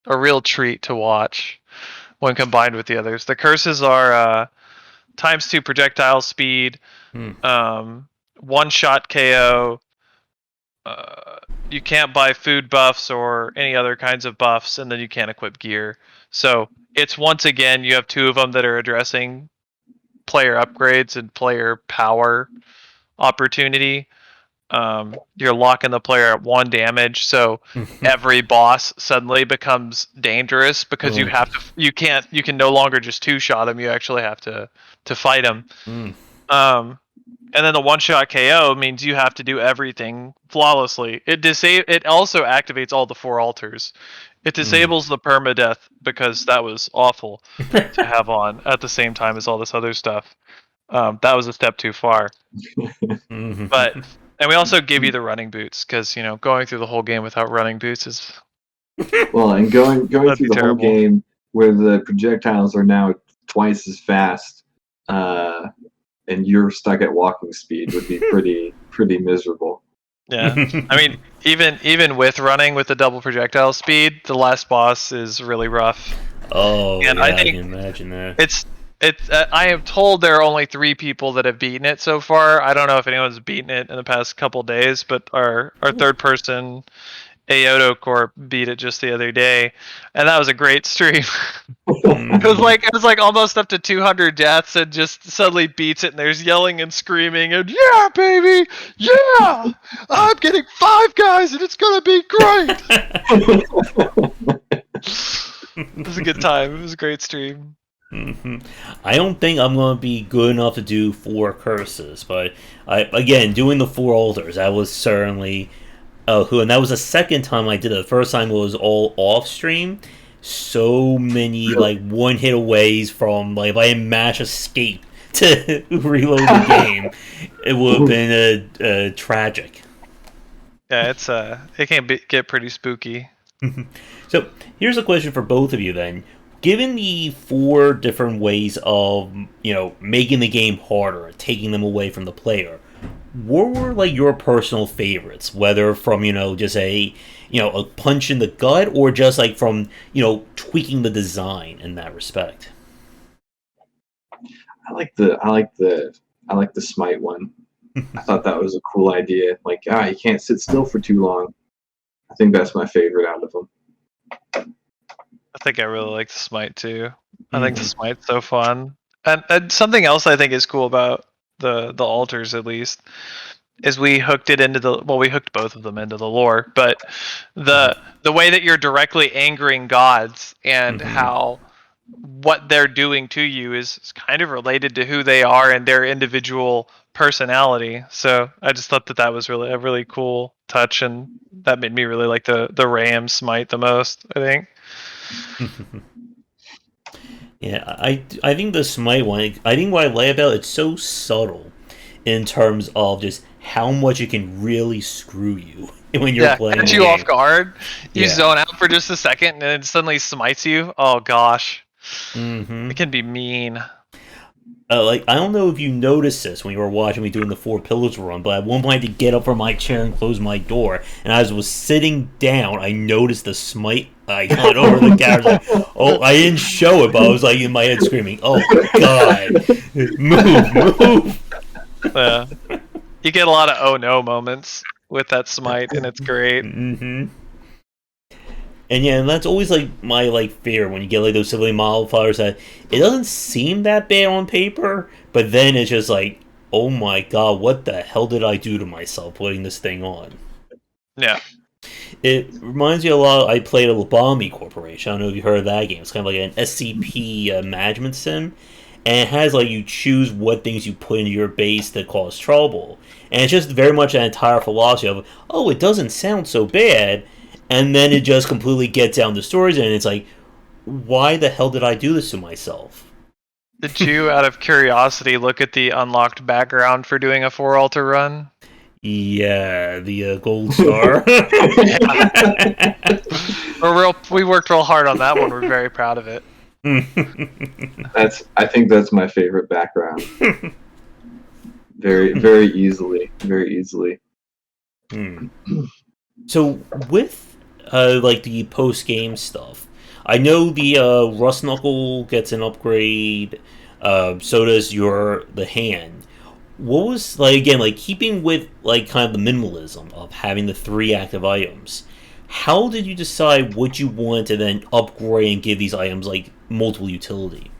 a real treat to watch when combined with the others. The curses are ×2 projectile speed, one-shot KO, you can't buy food buffs or any other kinds of buffs, and then you can't equip gear. So it's, once again, you have 2 of them that are addressing player upgrades and player power opportunity. You're locking the player at 1 damage, so every boss suddenly becomes dangerous because you can no longer just 2-shot him. You actually have to fight him. And then the one-shot KO means you have to do everything flawlessly. It also activates all the 4 altars. It disables the permadeath because that was awful to have on at the same time as all this other stuff. That was a step too far. But and we also give you the running boots because going through the whole game without running boots is and going through the terrible. whole game where the projectiles are now twice as fast, and you're stuck at walking speed would be pretty miserable. Yeah, I mean, even with running with the double projectile speed, the last boss is really rough. Oh, and yeah, I think can imagine that. I am told there are only 3 people that have beaten it so far. I don't know if anyone's beaten it in the past couple days, but our third person, Ayoto Corp, beat it just the other day, and that was a great stream. It was like almost up to 200 deaths, and just suddenly beats it, and there's yelling and screaming, and yeah, baby, yeah, I'm getting 5 guys, and it's gonna be great. It was a good time. It was a great stream. I don't think I'm going to be good enough to do 4 curses, but again, doing the 4 altars, that was certainly and that was the second time I did it. The first time was all off stream. So many one-hit aways from if I didn't mash escape to reload the game, it would have been tragic. Yeah, it can get pretty spooky. So here's a question for both of you then. Given the 4 different ways of making the game harder, taking them away from the player, what were like your personal favorites? Whether from just a punch in the gut, or just like from tweaking the design in that respect. I like the smite one. I thought that was a cool idea. Like, you can't sit still for too long. I think that's my favorite out of them. I think I really like the smite too. I think the smite's so fun. And something else I think is cool about the altars, at least, is we hooked both of them into the lore, but the way that you're directly angering gods and how what they're doing to you is kind of related to who they are and their individual personality. So I just thought that was really a really cool touch, and that made me really like the Ram smite the most, I think. Yeah, I think the smite one. I think what I like about it's so subtle in terms of just how much it can really screw you when you're playing. Catch you off guard. You zone out for just a second, and then it suddenly smites you. Oh gosh, it can be mean. Like, I don't know if you noticed this when you were watching me doing the 4 Pillars run, but at one point I had to get up from my chair and close my door, and as I was sitting down, I noticed the smite icon over the camera. Like, I didn't show it, but I was like in my head screaming, "Oh God, move!" Yeah, you get a lot of "oh no" moments with that smite, and it's great. And yeah, and that's always like my fear when you get like those civilian modifiers that it doesn't seem that bad on paper, but then it's just like, oh my god, what the hell did I do to myself putting this thing on? Yeah. It reminds me a lot. I played a Lobotomy Corporation. I don't know if you heard of that game. It's kind of like an SCP management sim, and it has like you choose what things you put into your base that cause trouble, and it's just very much an entire philosophy of, oh, it doesn't sound so bad. And then it just completely gets down to stories, and it's like, why the hell did I do this to myself? Did you, out of curiosity, look at the unlocked background for doing a 4 altar run? Yeah, the gold star. We worked real hard on that one. We're very proud of it. I think that's my favorite background. Very, very easily. So with like the post game stuff, I know the Rust Knuckle gets an upgrade. So does the hand. What was like keeping with like kind of the minimalism of having the 3 active items? How did you decide what you wanted to then upgrade and give these items like multiple utility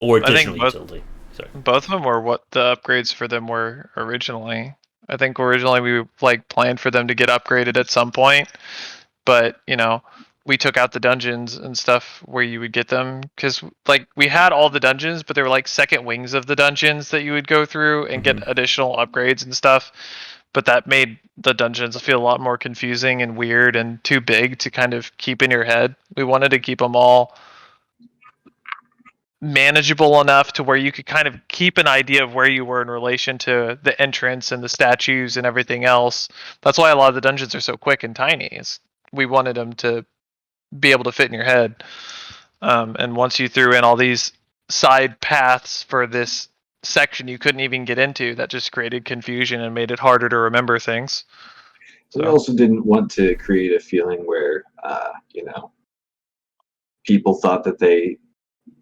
or additional utility? Sorry. Both of them were what the upgrades for them were originally. I think originally we planned for them to get upgraded at some point, but we took out the dungeons and stuff where you would get them, because we had all the dungeons, but they were like second wings of the dungeons that you would go through and get additional upgrades and stuff. But that made the dungeons feel a lot more confusing and weird and too big to kind of keep in your head. We wanted to keep them all manageable enough to where you could kind of keep an idea of where you were in relation to the entrance and the statues and everything else. That's why a lot of the dungeons are so quick and tiny. We wanted them to be able to fit in your head. And once you threw in all these side paths for this section you couldn't even get into, that just created confusion and made it harder to remember things. We also didn't want to create a feeling where people thought that they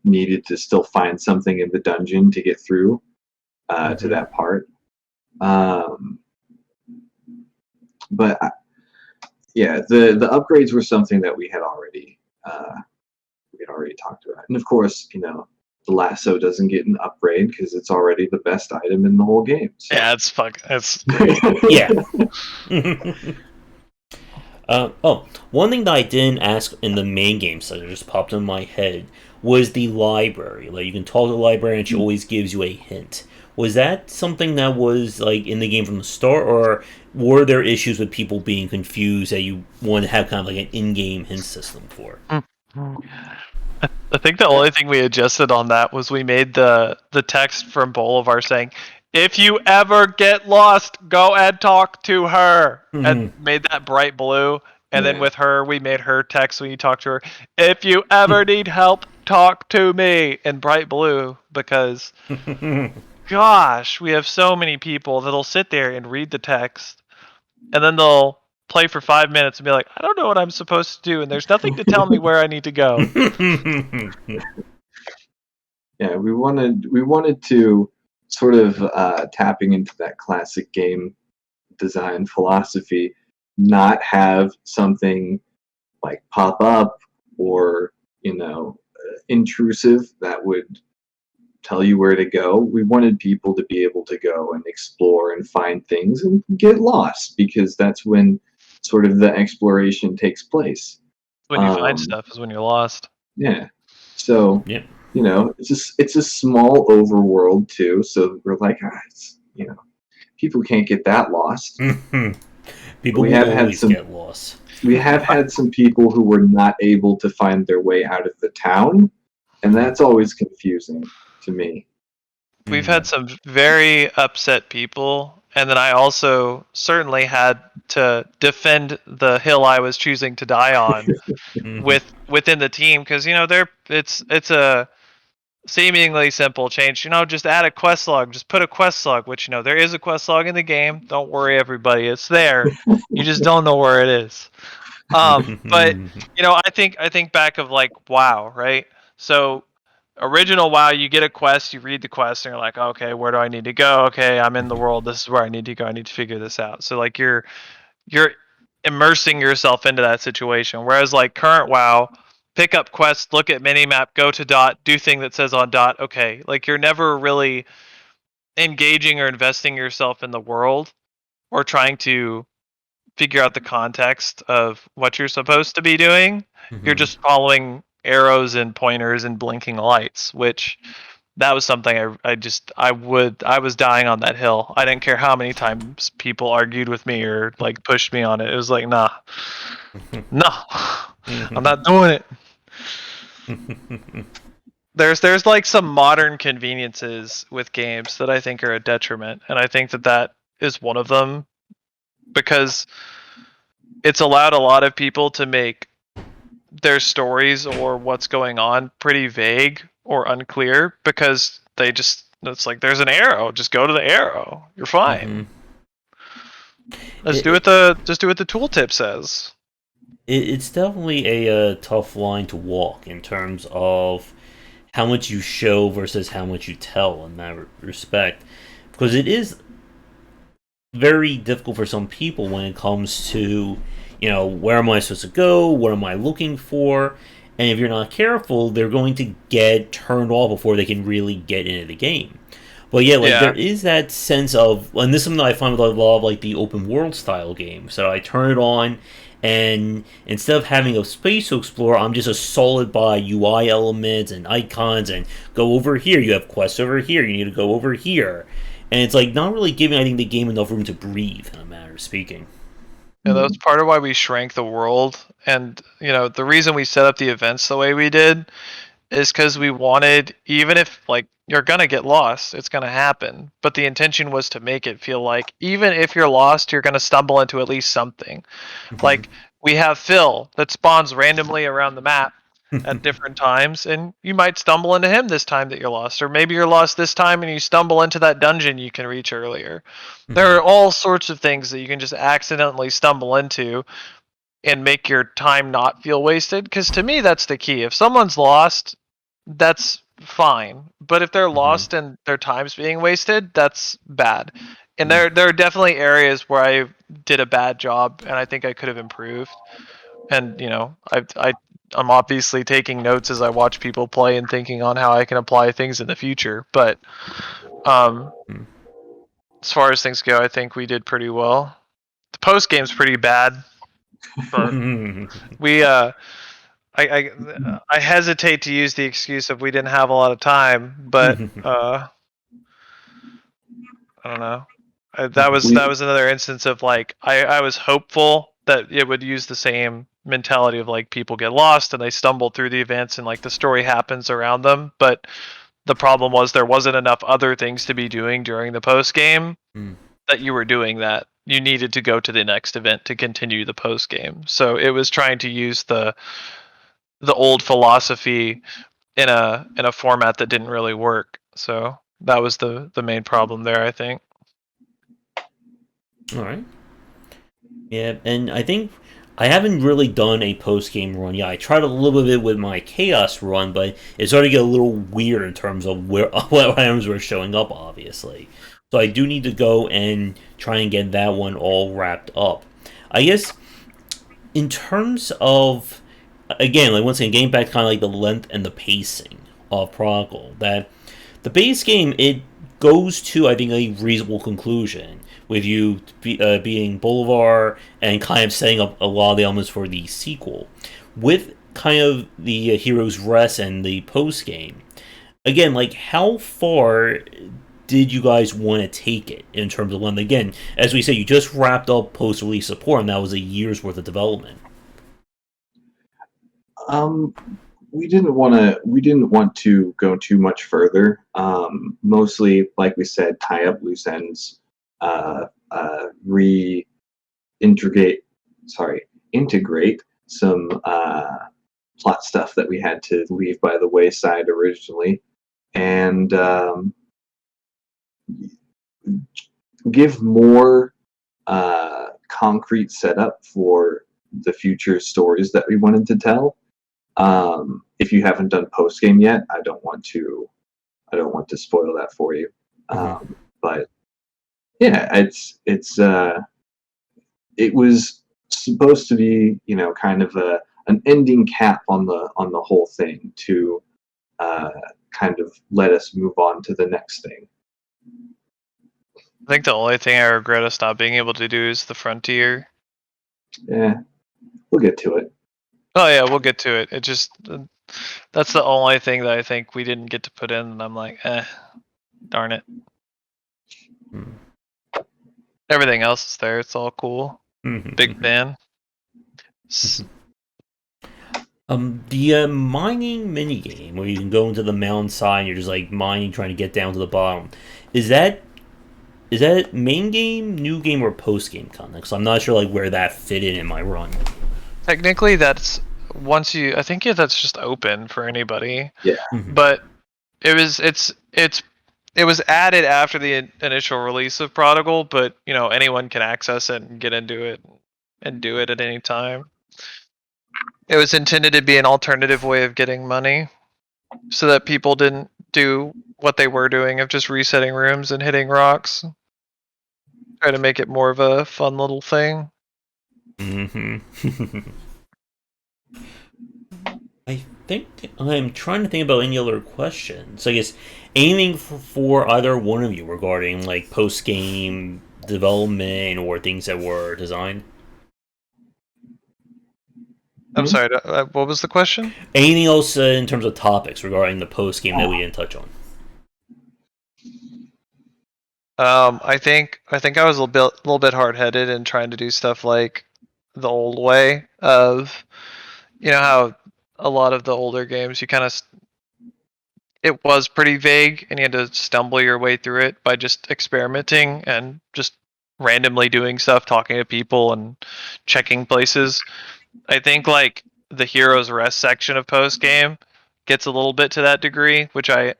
needed to still find something in the dungeon to get through to that part. But the upgrades were something that we had already talked about, and of course, the lasso doesn't get an upgrade because it's already the best item in the whole game. So. Yeah, it's great. Yeah. One thing that I didn't ask in the main game, so it just popped in my head, was the library. Like, you can talk to the library and she always gives you a hint. Was that something that was in the game from the start, or were there issues with people being confused that you wanted to have kind of an in-game hint system for? I think the only thing we adjusted on that was we made the text from Bolivar saying, "If you ever get lost, go and talk to her," and made that bright blue. And then with her, we made her text when you talk to her, "If you ever need help, talk to me," in bright blue, because gosh, we have so many people that'll sit there and read the text, and then they'll play for 5 minutes and be like, I don't know what I'm supposed to do, and there's nothing to tell me where I need to go. Yeah, we wanted to sort of tapping into that classic game design philosophy, not have something like pop up or intrusive that would tell you where to go. We wanted people to be able to go and explore and find things and get lost, because that's when sort of the exploration takes place. When you find stuff is when you're lost. Yeah. So, Yep. it's a small overworld too. So we're like, people can't get that lost. People We will have had always some- get lost. We have had some people who were not able to find their way out of the town, and that's always confusing to me. We've had some very upset people, and then I also certainly had to defend the hill I was choosing to die on within the team, because it's a seemingly simple change. Just add a quest log, just put a quest log, which there is a quest log in the game. Don't worry, everybody, it's there. You just don't know where it is. But I think back of like WoW, right? So original WoW, you get a quest, you read the quest, and you're like, okay, where do I need to go? Okay, I'm in the world. This is where I need to go. I need to figure this out. So like you're immersing yourself into that situation. Whereas like current WoW, pick up quest, look at minimap, go to dot, do thing that says on dot. Okay, like you're never really engaging or investing yourself in the world or trying to figure out the context of what you're supposed to be doing. You're just following arrows and pointers and blinking lights, which that was something I was dying on that hill. I didn't care how many times people argued with me or like pushed me on it. It was like, nah, I'm not doing it. There's like some modern conveniences with games that I think are a detriment, and I think that is one of them, because it's allowed a lot of people to make their stories or what's going on pretty vague or unclear, because it's like, there's an arrow, just go to the arrow, you're fine. Just do what the tooltip says. It's definitely a tough line to walk in terms of how much you show versus how much you tell in that respect, because it is very difficult for some people when it comes to where am I supposed to go, what am I looking for, and if you're not careful, they're going to get turned off before they can really get into the game. But there is that sense of, and this is something that I find with a lot of like the open world style games. So I turn it on, and instead of having a space to explore, I'm just assaulted by UI elements and icons, and go over here, you have quests over here, you need to go over here. And it's like not really giving, I think, the game enough room to breathe, in a manner of speaking. Yeah, that's part of why we shrank the world. And, the reason we set up the events the way we did is because we wanted, even if, like, you're going to get lost, it's going to happen. But the intention was to make it feel like, even if you're lost, you're going to stumble into at least something. Like, we have Phil that spawns randomly around the map at different times, and you might stumble into him this time that you're lost, or maybe you're lost this time and you stumble into that dungeon you can reach earlier. There are all sorts of things that you can just accidentally stumble into and make your time not feel wasted, because to me that's the key. If someone's lost, that's fine, but if they're lost and their time's being wasted, that's bad. And there are definitely areas where I did a bad job, and I think I could have improved. And I'm obviously taking notes as I watch people play and thinking on how I can apply things in the future. But as far as things go, I think we did pretty well. The post game's pretty bad, but we I hesitate to use the excuse of we didn't have a lot of time, but I don't know. That was another instance of like I was hopeful that it would use the same mentality of like people get lost and they stumble through the events and like the story happens around them, but the problem was there wasn't enough other things to be doing during the post game that you were doing that. You needed to go to the next event to continue the post game. So it was trying to use the old philosophy in a format that didn't really work. So That was the main problem there, I think. All right. Yeah, and I think I haven't really done a post game run. Yeah, I tried a little bit with my chaos run, but it started to get a little weird in terms of where what items were showing up. Obviously, so I do need to go and try and get that one all wrapped up. I guess in terms of, again, like once again, getting back to kind of like the length and the pacing of Prodigal, that the base game, it goes to, I think, a reasonable conclusion with you being Bolivar and kind of setting up a lot of the elements for the sequel. With kind of the Hero's Rest and the post game, again, like how far did you guys want to take it in terms of length? Again, as we said, you just wrapped up post release support, and that was a year's worth of development. We didn't want to go too much further. Mostly, like we said, tie up loose ends, integrate some plot stuff that we had to leave by the wayside originally, and give more concrete setup for the future stories that we wanted to tell. If you haven't done post game yet, I don't want to spoil that for you. But yeah, it was supposed to be, kind of an ending cap on the whole thing to kind of let us move on to the next thing. I think the only thing I regret us not being able to do is the Frontier. Yeah, we'll get to it. Oh yeah, we'll get to it. It just that's the only thing that I think we didn't get to put in, and I'm like, darn it. Everything else is there. It's all cool. Big fan. The mining minigame where you can go into the mountainside and you're just like mining, trying to get down to the bottom. Is that main game, new game, or post game content? Because I'm not sure like where that fit in my run. Technically, that's I think that's just open for anybody. Yeah. But it was added after the initial release of Prodigal, but anyone can access it and get into it and do it at any time. It was intended to be an alternative way of getting money, so that people didn't do what they were doing of just resetting rooms and hitting rocks. Try to make it more of a fun little thing. I think I'm trying to think about any other questions. I guess anything for either one of you regarding like post game development or things that were designed. I'm sorry. What was the question? Anything else in terms of topics regarding the post game that we didn't touch on? I think I was a little bit hard headed in trying to do stuff like the old way of, how a lot of the older games it was pretty vague and you had to stumble your way through it by just experimenting and just randomly doing stuff, talking to people and checking places. I think like the Hero's Rest section of post game gets a little bit to that degree, which I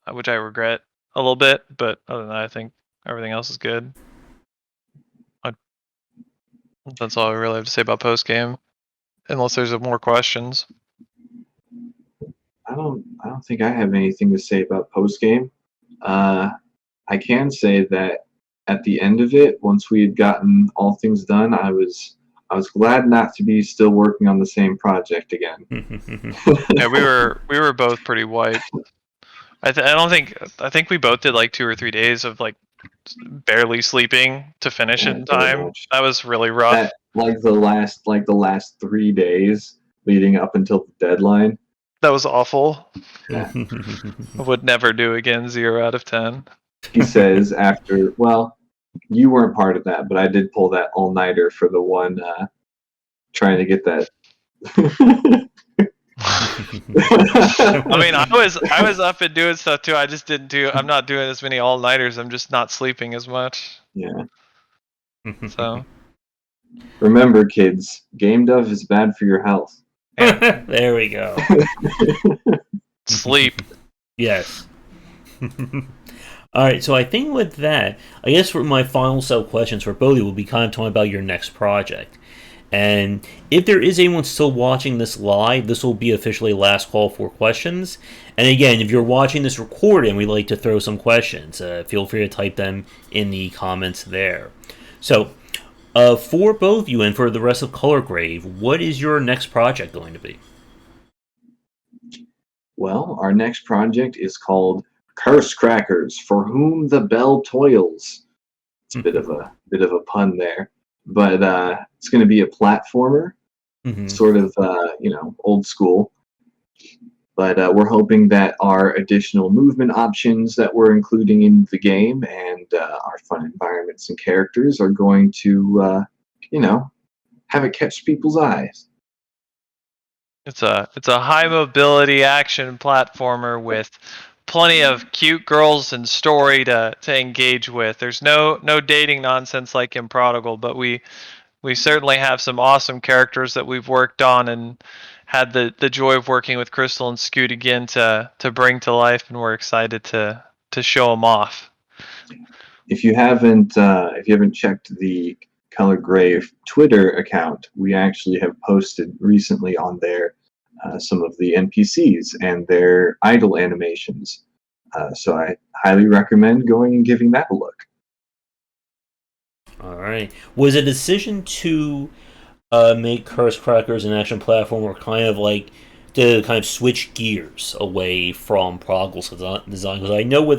regret a little bit, but other than that, I think everything else is good. That's all I really have to say about post game, unless there's more questions. I don't think I have anything to say about post game. I can say that at the end of it, once we had gotten all things done, I was glad not to be still working on the same project again. Yeah, we were both pretty wiped. I think we both did like 2 or 3 days of like barely sleeping to finish it in time. That was really rough. The last 3 days leading up until the deadline. That was awful. Yeah. I would never do again. 0 out of 10. He says after, well, you weren't part of that, but I did pull that all-nighter for the one trying to get that. I mean, I was up and doing stuff too. I'm not doing as many all-nighters. I'm just not sleeping as much. Yeah. So remember, kids, game dev is bad for your health. There we go. Sleep. Yes. All right, so I think with that, I guess for my final set of questions for both of you will be kind of talking about your next project. And if there is anyone still watching this live, this will be officially last call for questions. And again, if you're watching this recorded and we'd like to throw some questions, feel free to type them in the comments there. So, for both of you and for the rest of Colorgrave, what is your next project going to be? Well, our next project is called Curse Crackers, for whom the bell toils. It's a bit of a pun there, but it's going to be a platformer, sort of old school. But we're hoping that our additional movement options that we're including in the game and our fun environments and characters are going to have it catch people's eyes. It's a high mobility action platformer with plenty of cute girls and story to engage with. There's no dating nonsense like in Prodigal, but we certainly have some awesome characters that we've worked on and had the joy of working with Crystal and Scoot again to bring to life, and we're excited to show them off. If you haven't checked the Colorgrave Twitter account, we actually have posted recently on there some of the NPCs and their idle animations. So I highly recommend going and giving that a look. All right. Was a decision to make Curse Crackers an action platformer kind of like to kind of switch gears away from Prodigal's design? Because I know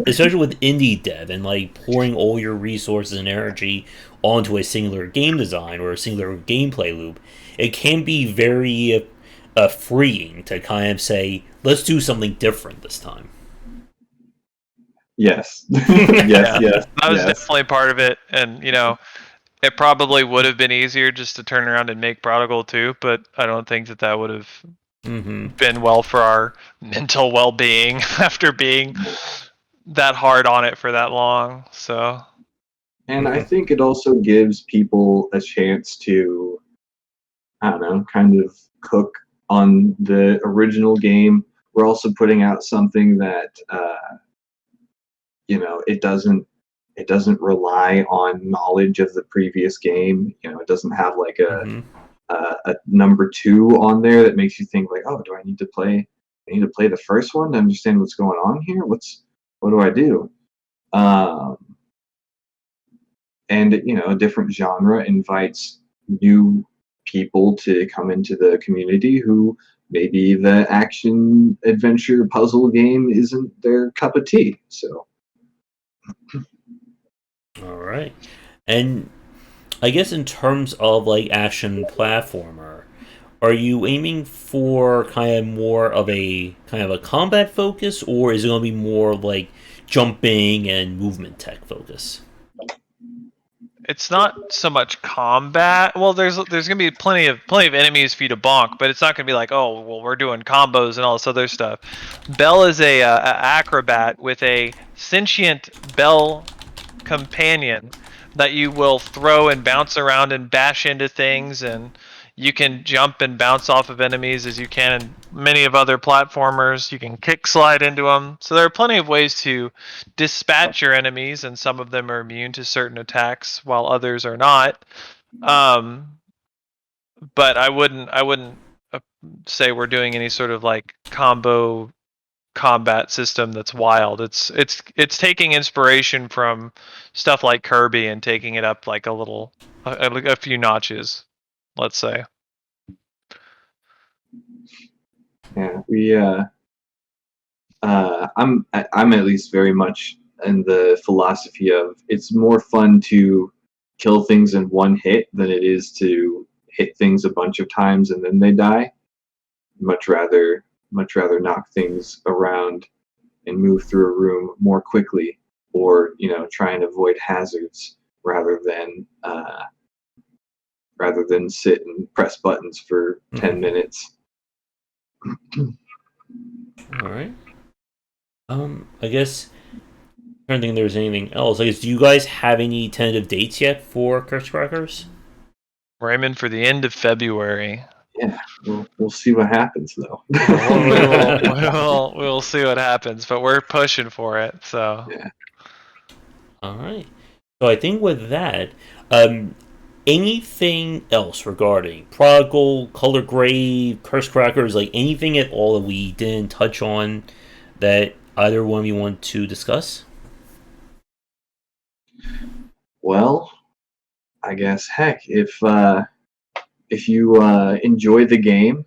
especially with indie dev and like pouring all your resources and energy onto a singular game design or a singular gameplay loop, it can be very freeing to kind of say, let's do something different this time. Yes. yes. That was definitely part of it, and it probably would have been easier just to turn around and make Prodigal 2, but I don't think that would have been well for our mental well-being after being that hard on it for that long. So, and I think it also gives people a chance to, I don't know, kind of cook on the original game. We're also putting out something that it doesn't rely on knowledge of the previous game. It doesn't have like a number 2 on there that makes you think like, oh, do I need to play the first one to understand what's going on here? What do I do? And a different genre invites new people to come into the community who maybe the action adventure puzzle game isn't their cup of tea. So. All right. And I guess in terms of like action platformer, are you aiming for kind of more of a combat focus, or is it going to be more like jumping and movement tech focus? It's not so much combat. Well, there's going to be plenty of enemies for you to bonk, but it's not going to be like, oh, well, we're doing combos and all this other stuff. Bell is a acrobat with a sentient bell companion that you will throw and bounce around and bash into things, and you can jump and bounce off of enemies as you can in many of other platformers. You can kick slide into them. So there are plenty of ways to dispatch your enemies, and some of them are immune to certain attacks while others are not. But I wouldn't say we're doing any sort of like combo combat system that's wild. It's taking inspiration from stuff like Kirby and taking it up like a few notches, let's say. Yeah, we I'm at least very much in the philosophy of it's more fun to kill things in one hit than it is to hit things a bunch of times and then they die. Much rather knock things around and move through a room more quickly, or try and avoid hazards rather than sit and press buttons for 10 minutes. All right. I guess I don't think there's anything else. I guess, do you guys have any tentative dates yet for Curse Crackers? We're aiming for the end of February. Yeah, we'll see what happens though. We'll see what happens, but we're pushing for it. So Yeah. All right. So I think with that, anything else regarding Prodigal, Colorgrave, Curse Crackers, like anything at all that we didn't touch on that either one of you want to discuss? Well, I guess heck, if you enjoy the game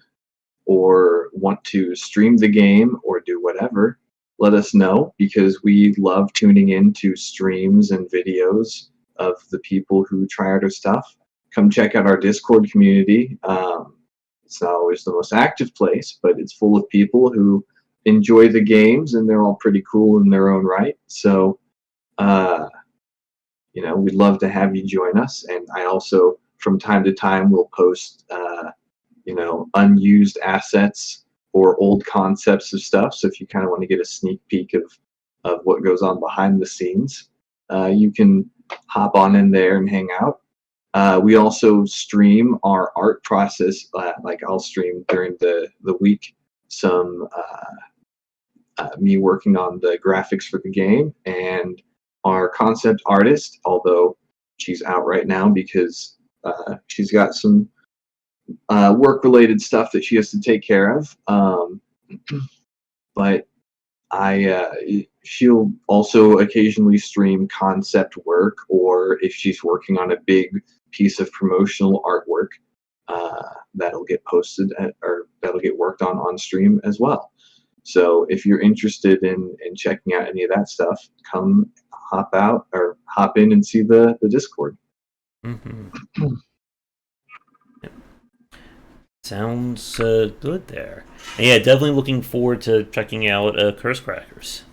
or want to stream the game or do whatever, let us know because we love tuning in to streams and videos of the people who try out our stuff. Come check out our Discord community. It's not always the most active place, but it's full of people who enjoy the games and they're all pretty cool in their own right. So, we'd love to have you join us. And I also, from time to time, will post unused assets or old concepts of stuff. So if you kind of want to get a sneak peek of what goes on behind the scenes, you can hop on in there and hang out. We also stream our art process. Like I'll stream during the week some me working on the graphics for the game, and our concept artist, although she's out right now because she's got some work-related stuff that she has to take care of. But she'll also occasionally stream concept work, or if she's working on a big piece of promotional artwork, that'll get posted or that'll get worked on stream as well. So if you're interested in checking out any of that stuff, come hop in and see the Discord. Mm-hmm. Sounds good there. And yeah, definitely looking forward to checking out Curse Crackers.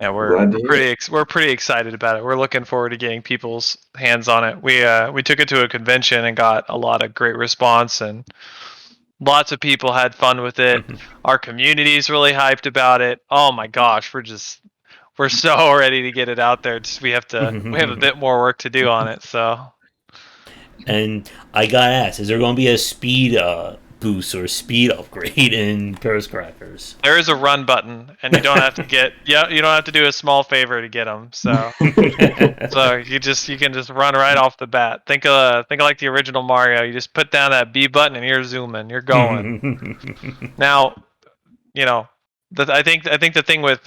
yeah, we're pretty excited about it. We're looking forward to getting people's hands on it. We took it to a convention and got a lot of great response, and lots of people had fun with it. Our community's really hyped about it. Oh my gosh, we're so ready to get it out there. We have a bit more work to do on it. So, and I gotta ask, is there going to be a speed boost or speed upgrade in Curse Crackers? there is a run button, and you don't have to you don't have to do a small favor to get them. So, you can just run right off the bat. Think of like the original Mario. You just put down that B button, and you're zooming. You're going. Now, I think the thing with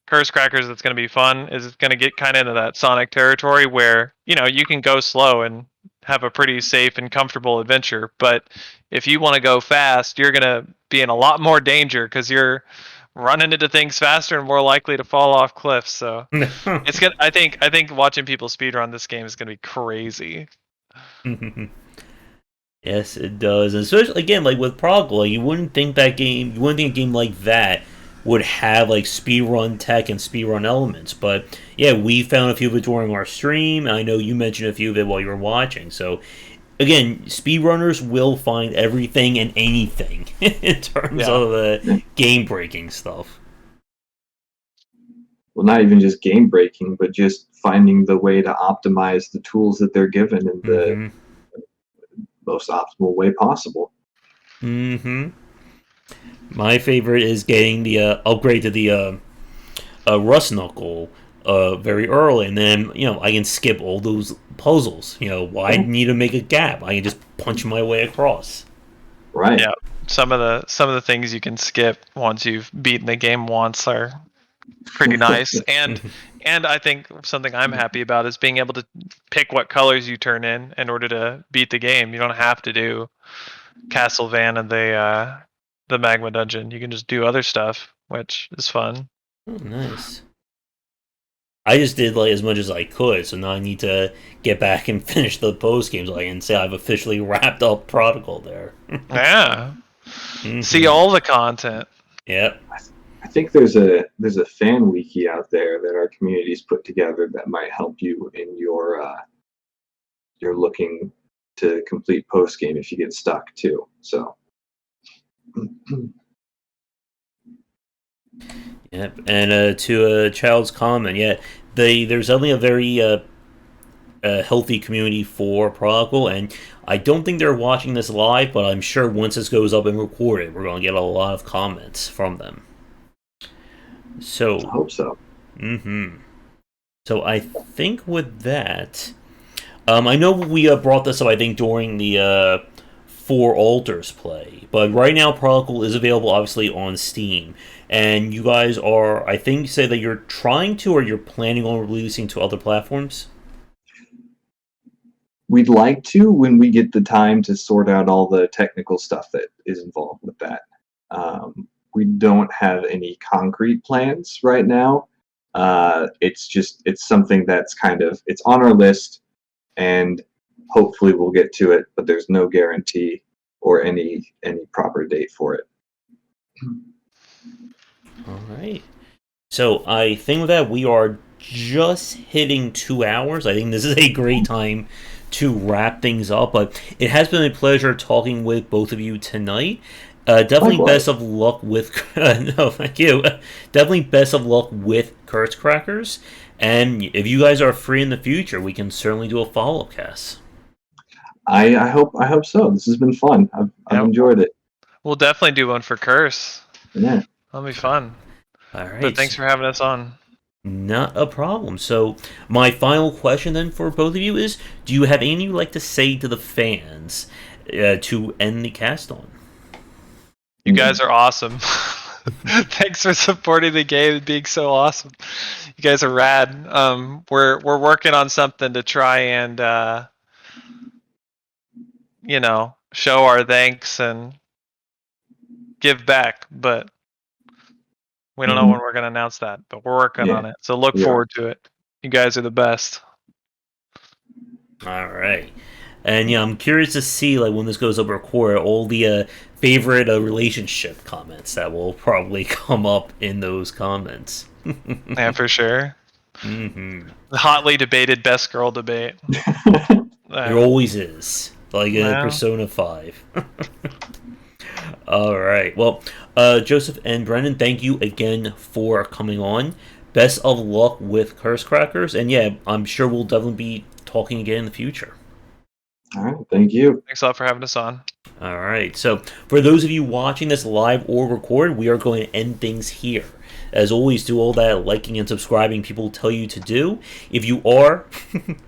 Curse Crackers that's going to be fun is it's going to get kind of into that Sonic territory where you can go slow and have a pretty safe and comfortable adventure, but if you want to go fast, you're going to be in a lot more danger because you're running into things faster and more likely to fall off cliffs. So it's good. I think watching people speedrun this game is going to be crazy. Yes, it does. And especially again, like with Prodigal, you wouldn't think a game like that would have like speedrun tech and speedrun elements. But yeah, we found a few of it during our stream. I know you mentioned a few of it while you were watching. So again, speedrunners will find everything and anything in terms of game breaking stuff. Well, not even just game breaking, but just finding the way to optimize the tools that they're given in the most optimal way possible. My favorite is getting the upgrade to the Rust Knuckle very early, and then I can skip all those puzzles. Why need to make a gap? I can just punch my way across. Right. Yeah. Some of the things you can skip once you've beaten the game once are pretty nice. And I think something I'm happy about is being able to pick what colors you turn in order to beat the game. You don't have to do Castlevania the Magma Dungeon. You can just do other stuff, which is fun. Oh, nice. I just did like as much as I could, so now I need to get back and finish the post games and say I've officially wrapped up Prodigal there. Yeah. See all the content. Yep. I think there's a fan wiki out there that our community's put together that might help you in your looking to complete post game if you get stuck too. So. Yep, and to a child's comment, there's definitely a very a healthy community for Prodigal, and I don't think they're watching this live, but I'm sure once this goes up and recorded, we're going to get a lot of comments from them. So I hope so. So I think with that, I know we brought this up, I think, during the For Altars play, but right now Prodigal is available, obviously, on Steam, and you guys are, I think, say that you're trying to, or you're planning on releasing to other platforms? We'd like to when we get the time to sort out all the technical stuff that is involved with that. We don't have any concrete plans right now. It's something that's it's on our list, and hopefully we'll get to it, but there's no guarantee or any proper date for it. All right. So I think that we are just hitting 2 hours. I think this is a great time to wrap things up, but it has been a pleasure talking with both of you tonight. Definitely Likewise. best of luck with no, thank you. Definitely best of luck with Kurtz Crackers, and if you guys are free in the future, we can certainly do a follow-up cast. I hope so. This has been fun. I've enjoyed it. We'll definitely do one for Curse. Yeah. That'll be fun. All right. But thanks for having us on. Not a problem. So my final question then for both of you is, do you have anything you'd like to say to the fans to end the cast on? You guys are awesome. Thanks for supporting the game and being so awesome. You guys are rad. We're working on something to try and show our thanks and give back, but we don't know when we're going to announce that, but we're working on it. So look forward to it. You guys are the best. All right. And yeah, I'm curious to see, like, when this goes up record, all the favorite relationship comments that will probably come up in those comments. Yeah, for sure. The hotly debated best girl debate. There always is. Like Persona 5. All right. Well, Joseph and Brendan, thank you again for coming on. Best of luck with Curse Crackers. And yeah, I'm sure we'll definitely be talking again in the future. All right. Thank you. Thanks a lot for having us on. All right. So for those of you watching this live or recorded, we are going to end things here. As always, do all that liking and subscribing people tell you to do. If you are,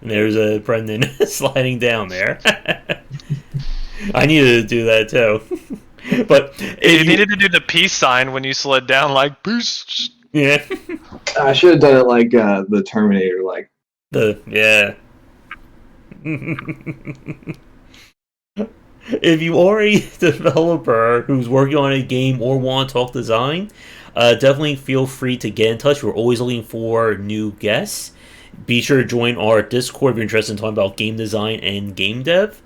there's a Brendan sliding down there. I needed to do that too. But you needed to do the peace sign when you slid down, like peace. Yeah. I should have done it like the Terminator, like yeah. If you are a developer who's working on a game or want to talk design, definitely feel free to get in touch. We're always looking for new guests. Be sure to join our Discord if you're interested in talking about game design and game dev.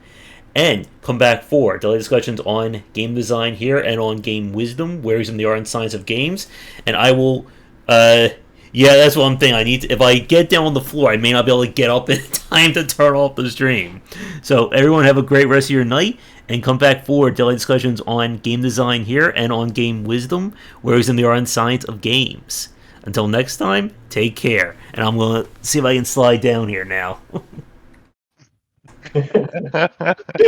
And come back for daily discussions on game design here and on game wisdom, where is in the art and science of games. And I will, yeah, that's one thing I need to, if I get down on the floor, I may not be able to get up in time to turn off the stream. So everyone have a great rest of your night, and come back for daily discussions on game design here and on game wisdom, where is in the art and science of games. Until next time, take care. And I'm going to see if I can slide down here now.